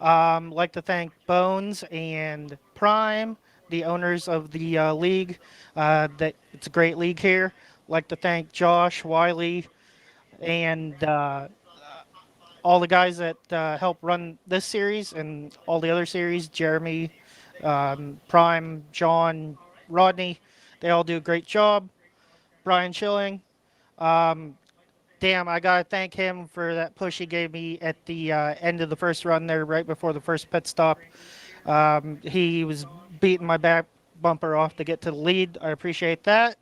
Like to thank Bones and Prime, the owners of the league. That it's a great league here. Like to thank Josh, Wiley, and all the guys that help run this series and all the other series. Jeremy, Prime, John, Rodney. They all do a great job. Brian Schilling. Damn, I gotta thank him for that push he gave me at the end of the first run there, right before the first pit stop. He was beating my back bumper off to get to the lead. I appreciate that.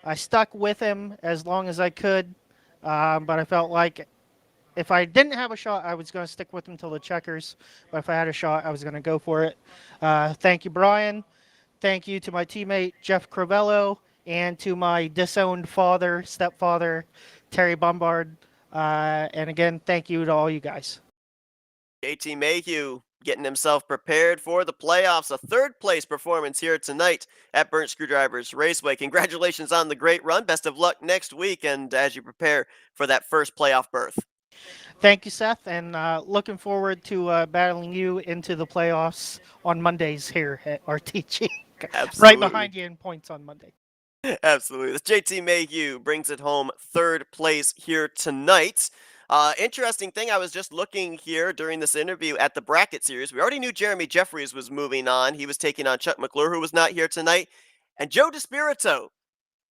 I stuck with him as long as I could, but I felt like if I didn't have a shot, I was going to stick with him till the checkers. But if I had a shot, I was going to go for it. Thank you, Brian. Thank you to my teammate, Jeff Crivello, and to my disowned stepfather, Terry Bombard. And again, thank you to all you guys.
JT Mayhew getting himself prepared for the playoffs. A third place performance here tonight at Burnt Screwdrivers Raceway. Congratulations on the great run. Best of luck next week and as you prepare for that first playoff berth.
Thank you, Seth, and looking forward to battling you into the playoffs on Mondays here at RTG. Right behind you in points on Monday.
Absolutely. This JT Mayhew brings it home third place here tonight. Interesting thing, I was just looking here during this interview at the bracket series. We already knew Jeremy Jeffries was moving on. He was taking on Chuck McClure, who was not here tonight. And Joe DeSpirito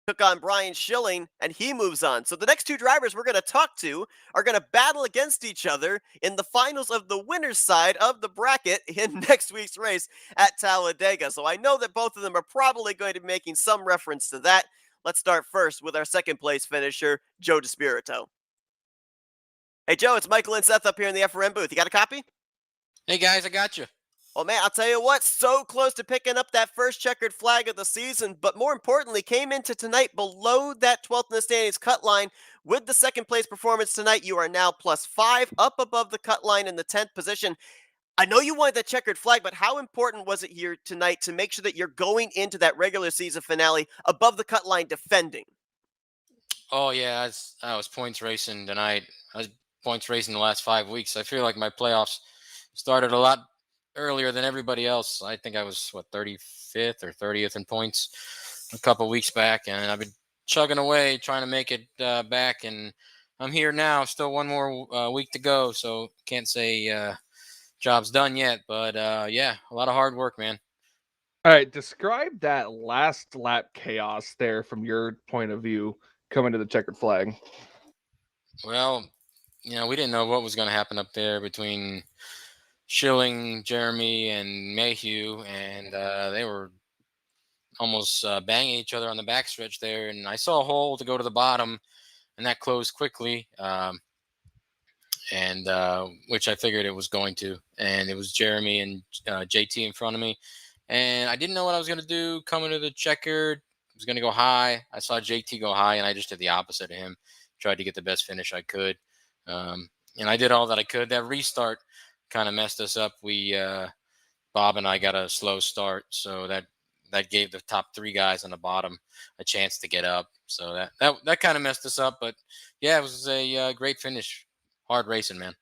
took on Brian Schilling, and he moves on. So the next two drivers we're going to talk to are going to battle against each other in the finals of the winner's side of the bracket in next week's race at Talladega. So I know that both of them are probably going to be making some reference to that. Let's start first with our second place finisher, Joe DeSpirito. Hey, Joe, it's Michael and Seth up here in the FRM booth. You got a copy?
Hey guys, I got you.
Well, man, I'll tell you what, so close to picking up that first checkered flag of the season, but more importantly, came into tonight below that 12th in the standings cut line. With the second place performance tonight, you are now +5, up above the cut line in the 10th position. I know you wanted that checkered flag, but how important was it here tonight to make sure that you're going into that regular season finale above the cut line defending?
Oh yeah, I was points racing tonight. I was points racing the last 5 weeks. I feel like my playoffs started a lot earlier than everybody else. I think I was 35th or 30th in points a couple weeks back, and I've been chugging away trying to make it back, and I'm here now. Still one more week to go, so can't say job's done yet. But yeah, a lot of hard work, man.
All right, describe that last lap chaos there from your point of view coming to the checkered flag.
Well, we didn't know what was going to happen up there between Schilling, Jeremy, and Mayhew, and they were almost banging each other on the backstretch there. And I saw a hole to go to the bottom, and that closed quickly, and which I figured it was going to. And it was Jeremy and JT in front of me, and I didn't know what I was going to do coming to the checkered. I was going to go high. I saw JT go high, and I just did the opposite of him. Tried to get the best finish I could, and I did all that I could. That restart kind of messed us up. Bob and I got a slow start, so that gave the top three guys on the bottom a chance to get up. So that kind of messed us up. But yeah, it was a great finish. Hard racing, man.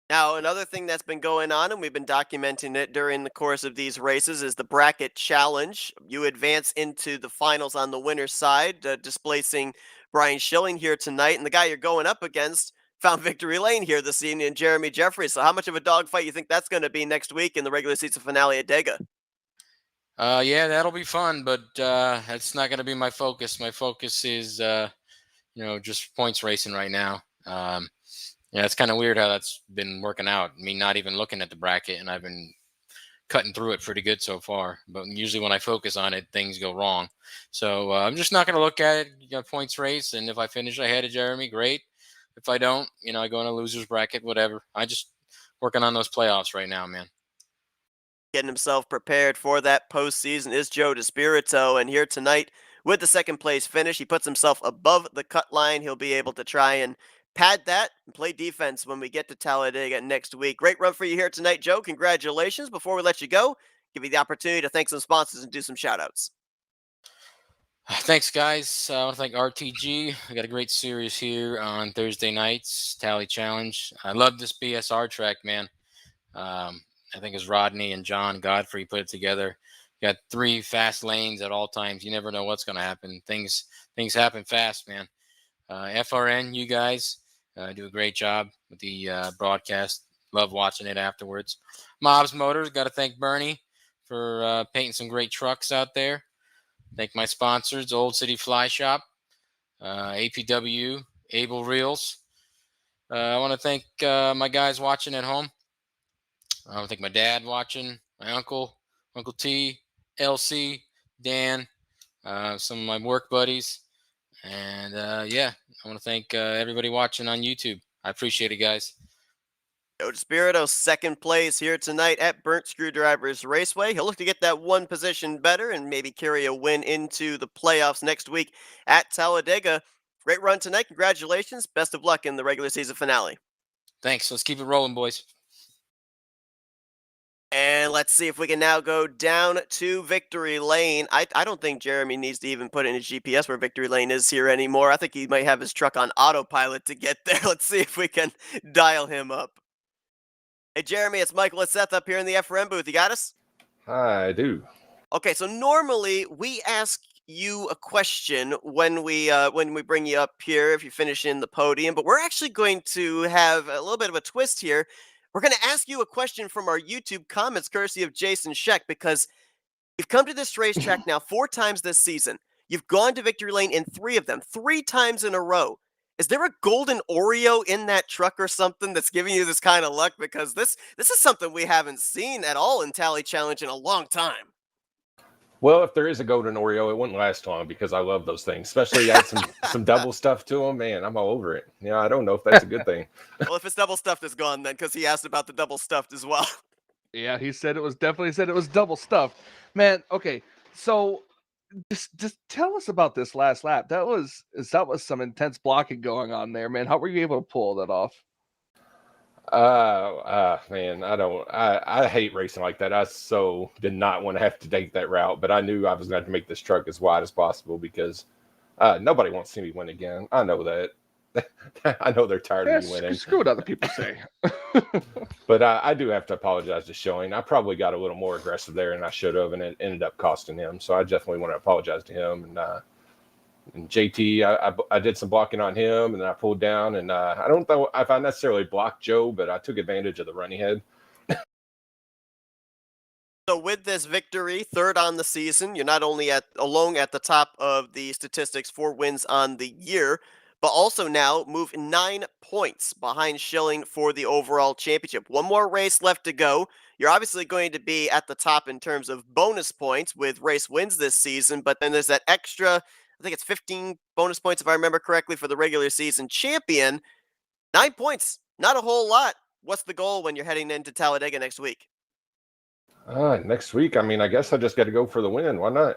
Now, another thing that's been going on, and we've been documenting it during the course of these races, is the bracket challenge. You advance into the finals on the winner's side, displacing Brian Schilling here tonight, and the guy you're going up against found victory lane here this evening in Jeremy Jeffries. So how much of a dogfight you think that's going to be next week in the regular season finale at Dega?
Yeah, that'll be fun, but that's not going to be my focus. My focus is, just points racing right now. Yeah, it's kind of weird how that's been working out. I mean, not even looking at the bracket, and I've been cutting through it pretty good so far. But usually when I focus on it, things go wrong. So I'm just not going to look at it. You got points race, and if I finish ahead of Jeremy, great. If I don't, I go in a loser's bracket, whatever. I just working on those playoffs right now, man.
Getting himself prepared for that postseason is Joe DeSpirito, and here tonight with the second place finish, he puts himself above the cut line. He'll be able to try and pad that and play defense when we get to Talladega next week. Great run for you here tonight, Joe. Congratulations. Before we let you go, give you the opportunity to thank some sponsors and do some shout outs.
Thanks, guys. I want to thank RTG. I got a great series here on Thursday nights, Tally Challenge. I love this BSR track, man. I think it's Rodney and John Godfrey put it together. Got 3 fast lanes at all times. You never know what's going to happen. Things happen fast, man. FRN, you guys do a great job with the broadcast. Love watching it afterwards. Mobs Motors, got to thank Bernie for painting some great trucks out there. Thank my sponsors, Old City Fly Shop, APW, Able Reels. I want to thank my guys watching at home. I want to thank my dad watching, my uncle, Uncle T, LC, Dan, some of my work buddies. And yeah, I want to thank everybody watching on YouTube. I appreciate it, guys.
Joe DeSpirito, second place here tonight at Burnt Screwdrivers Raceway. He'll look to get that one position better and maybe carry a win into the playoffs next week at Talladega. Great run tonight. Congratulations. Best of luck in the regular season finale.
Thanks. Let's keep it rolling, boys.
And let's see if we can now go down to Victory Lane. I don't think Jeremy needs to even put in his GPS where Victory Lane is here anymore. I think he might have his truck on autopilot to get there. Let's see if we can dial him up. Hey, Jeremy, it's Michael and Seth up here in the FRM booth. You got us?
I do.
Okay, so normally we ask you a question when we bring you up here if you finish in the podium, but we're actually going to have a little bit of a twist here. We're going to ask you a question from our YouTube comments, courtesy of Jason Scheck, because you've come to this racetrack now 4 times this season. You've gone to victory lane in 3 of them, 3 times in a row. Is there a golden Oreo in that truck or something that's giving you this kind of luck? Because this is something we haven't seen at all in Tally Challenge in a long time.
Well, if there is a golden Oreo, it wouldn't last long because I love those things. Especially add some double stuff to them, man. I'm all over it. Yeah, I don't know if that's a good thing.
Well, if it's double stuffed, it's gone then, because he asked about the double stuffed as well.
Yeah, he said it was double stuffed. Man, okay. So just tell us about this last lap. That was some intense blocking going on there, man. How were you able to pull that off?
Man, I hate racing like that. I so did not want to have to take that route, but I knew I was going to have to make this truck as wide as possible because nobody wants to see me win again. I know that. I know they're tired of me winning.
Screw what other people say.
But I do have to apologize to Showing. I probably got a little more aggressive there than I should have, and it ended up costing him. So I definitely want to apologize to him. And JT, I did some blocking on him, and then I pulled down. And I don't know if I necessarily blocked Joe, but I took advantage of the run he had.
So with this victory, 3rd on the season, you're not only alone at the top of the statistics for wins on the year, but also now move 9 points behind Schilling for the overall championship. One more race left to go. You're obviously going to be at the top in terms of bonus points with race wins this season, but then there's that extra, I think it's 15 bonus points if I remember correctly for the regular season champion. 9 points, not a whole lot. What's the goal when you're heading into Talladega next week?
Next week, I mean, I guess I just got to go for the win. Why not?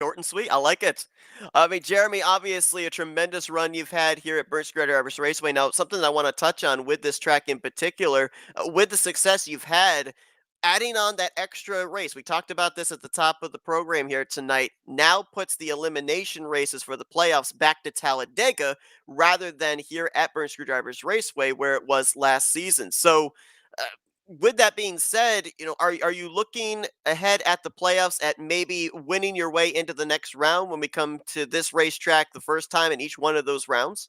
Short and sweet. I like it. I mean, Jeremy, obviously a tremendous run you've had here at Burnt Screwdriver Drivers Raceway. Now, something I want to touch on with this track in particular, with the success you've had, adding on that extra race. We talked about this at the top of the program here tonight. Now puts the elimination races for the playoffs back to Talladega rather than here at Burnt Screwdrivers Raceway where it was last season. So, uh, with that being said, are you looking ahead at the playoffs at maybe winning your way into the next round when we come to this racetrack the first time in each one of those rounds?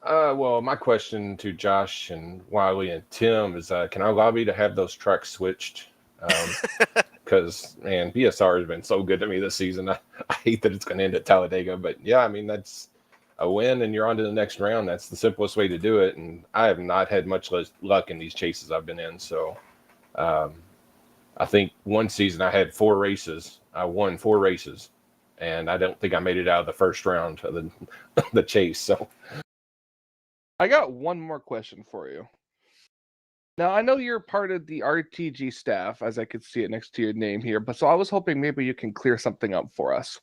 Well, my question to Josh and Wiley and Tim is, can I lobby to have those trucks switched? Because, man, BSR has been so good to me this season. I hate that it's going to end at Talladega, but yeah, I mean, that's a win and you're on to the next round. That's the simplest way to do it. And I have not had much luck in these chases I've been in. So I think one season I had 4 races. I won 4 races, and I don't think I made it out of the first round of the chase. So
I got one more question for you. Now, I know you're part of the RTG staff, as I could see it next to your name here, but so I was hoping maybe you can clear something up for us.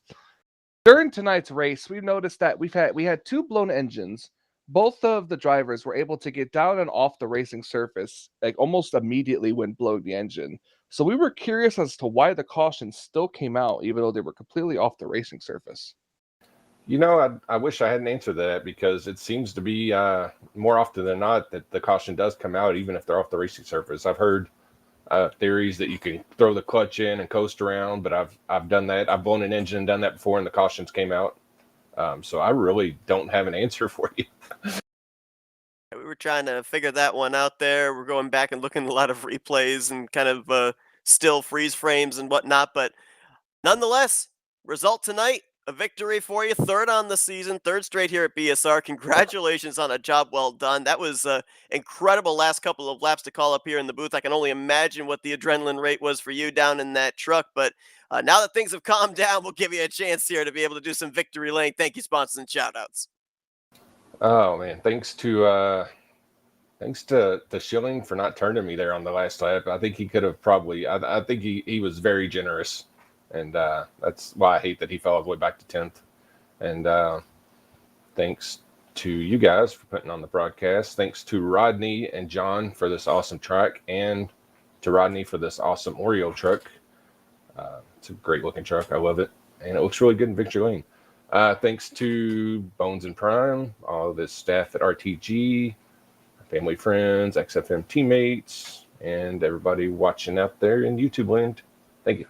During tonight's race, we've noticed that we had 2 blown engines. Both of the drivers were able to get down and off the racing surface like almost immediately when blowing the engine. So we were curious as to why the caution still came out even though they were completely off the racing surface.
I wish I had an answer to that because it seems to be more often than not that the caution does come out even if they're off the racing surface. I've heard theories that you can throw the clutch in and coast around, but I've done that. I've blown an engine and done that before, and the cautions came out. So I really don't have an answer for you.
We were trying to figure that one out there. We're going back and looking at a lot of replays and kind of still freeze frames and whatnot, but nonetheless, result tonight. A victory for you, 3rd on the season, 3rd straight here at BSR. Congratulations on a job well done. That was incredible last couple of laps to call up here in the booth. I can only imagine what the adrenaline rate was for you down in that truck. But now that things have calmed down, we'll give you a chance here to be able to do some victory lane. Thank you, sponsors and shout-outs.
Oh, man. Thanks to Schilling for not turning me there on the last lap. I think he could have probably – I think he was very generous. And that's why I hate that he fell all the way back to 10th. And thanks to you guys for putting on the broadcast. Thanks to Rodney and John for this awesome truck, and to Rodney for this awesome Oreo truck. It's a great looking truck. I love it. And it looks really good in Victory Lane. Thanks to Bones and Prime, all of the staff at RTG, family, friends, XFM teammates, and everybody watching out there in YouTube land. Thank you.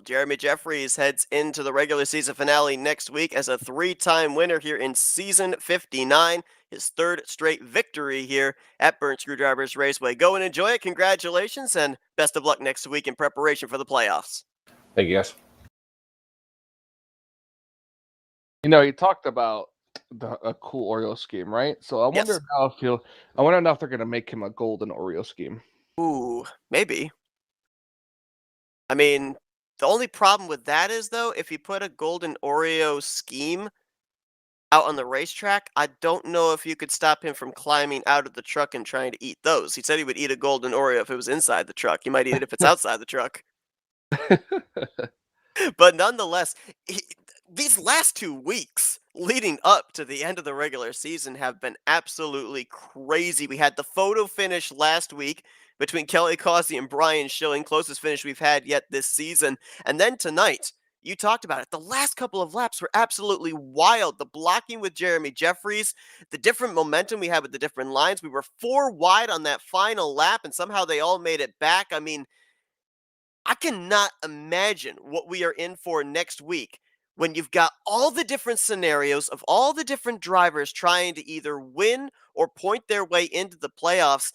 Jeremy Jeffries heads into the regular season finale next week as a 3-time winner here in season 59. His 3rd straight victory here at Burnt Screwdrivers Raceway. Go and enjoy it. Congratulations and best of luck next week in preparation for the playoffs.
Thank you, guys.
You know, you talked about a cool Oreo scheme, right? So I
Yes.
wonder I wonder now if they're gonna make him a golden Oreo scheme.
Ooh, maybe. I mean, the only problem with that is, though, if you put a golden Oreo scheme out on the racetrack, I don't know if you could stop him from climbing out of the truck and trying to eat those. He said he would eat a golden Oreo if it was inside the truck. He might eat it if it's outside the truck. But nonetheless, these last 2 weeks leading up to the end of the regular season have been absolutely crazy. We had the photo finish last week between Kelly Causey and Brian Schilling, closest finish we've had yet this season. And then tonight, you talked about it. The last couple of laps were absolutely wild. The blocking with Jeremy Jeffries, the different momentum we had with the different lines. We were 4 wide on that final lap, and somehow they all made it back. I mean, I cannot imagine what we are in for next week when you've got all the different scenarios of all the different drivers trying to either win or point their way into the playoffs.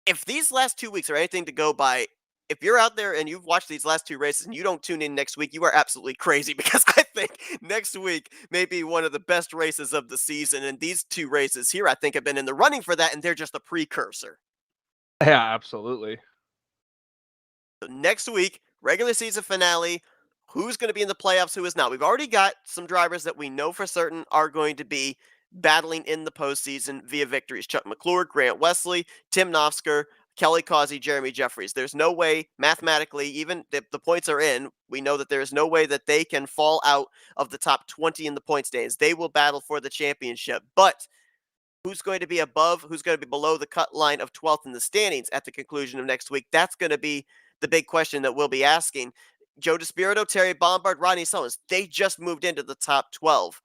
If these last 2 weeks are anything to go by, if you're out there and you've watched these last 2 races and you don't tune in next week, you are absolutely crazy, because I think next week may be one of the best races of the season. And these 2 races here, I think, have been in the running for that, and they're just a precursor.
Yeah, absolutely.
So next week, regular season finale. Who's going to be in the playoffs? Who is not? We've already got some drivers that we know for certain are going to be battling in the postseason via victories. Chuck McClure, Grant Wesley, Tim Nofsker, Kelly Causey, Jeremy Jeffries. There's no way mathematically, even if the points are in, we know that there is no way that they can fall out of the top 20 in the point standings. They will battle for the championship. But who's going to be above, who's going to be below the cut line of 12th in the standings at the conclusion of next week? That's going to be the big question that we'll be asking. Joe DeSpirito, Terry Bombard, Rodney Summers, they just moved into the top 12.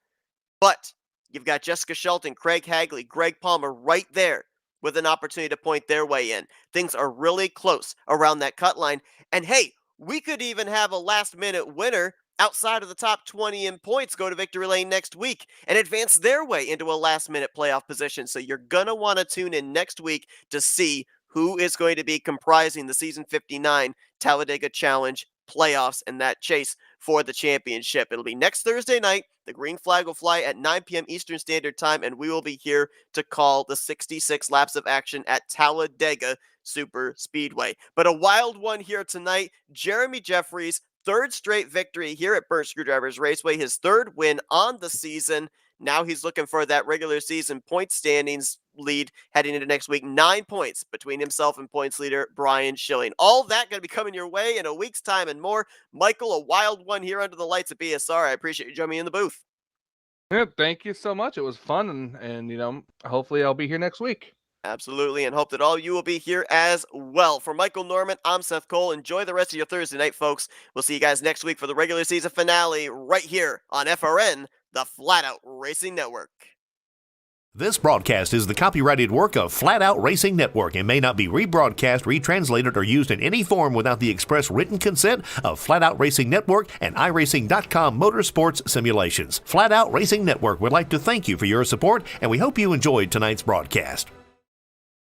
But you've got Jessica Shelton, Craig Hagley, Greg Palmer right there with an opportunity to point their way in. Things are really close around that cut line. And hey, we could even have a last-minute winner outside of the top 20 in points go to victory lane next week and advance their way into a last-minute playoff position. So you're going to want to tune in next week to see who is going to be comprising the Season 59 Talladega Challenge playoffs and that chase for the championship. It'll be next Thursday night. The green flag will fly at 9 p.m. Eastern Standard Time, and we will be here to call the 66 laps of action at Talladega Super Speedway. But a wild one here tonight. Jeremy Jeffries, third straight victory here at Burnt Screwdrivers Raceway, his third win on the season. Now he's looking for that regular season point standings lead heading into next week. 9 points between himself and points leader Brian Schilling. All that going to be coming your way in a week's time and more. Michael, a wild one here under the lights at BSR. I appreciate you joining me in the booth.
Yeah, thank you so much. It was fun, and you know, hopefully I'll be here next week.
Absolutely, and hope that all you will be here as well. For Michael Norman, I'm Seth Cole. Enjoy the rest of your Thursday night, folks. We'll see you guys next week for the regular season finale right here on FRN, the Flatout Racing Network.
This broadcast is the copyrighted work of Flatout Racing Network and may not be rebroadcast, retranslated, or used in any form without the express written consent of Flatout Racing Network and iRacing.com Motorsports Simulations. Flatout Racing Network would like to thank you for your support, and we hope you enjoyed tonight's broadcast.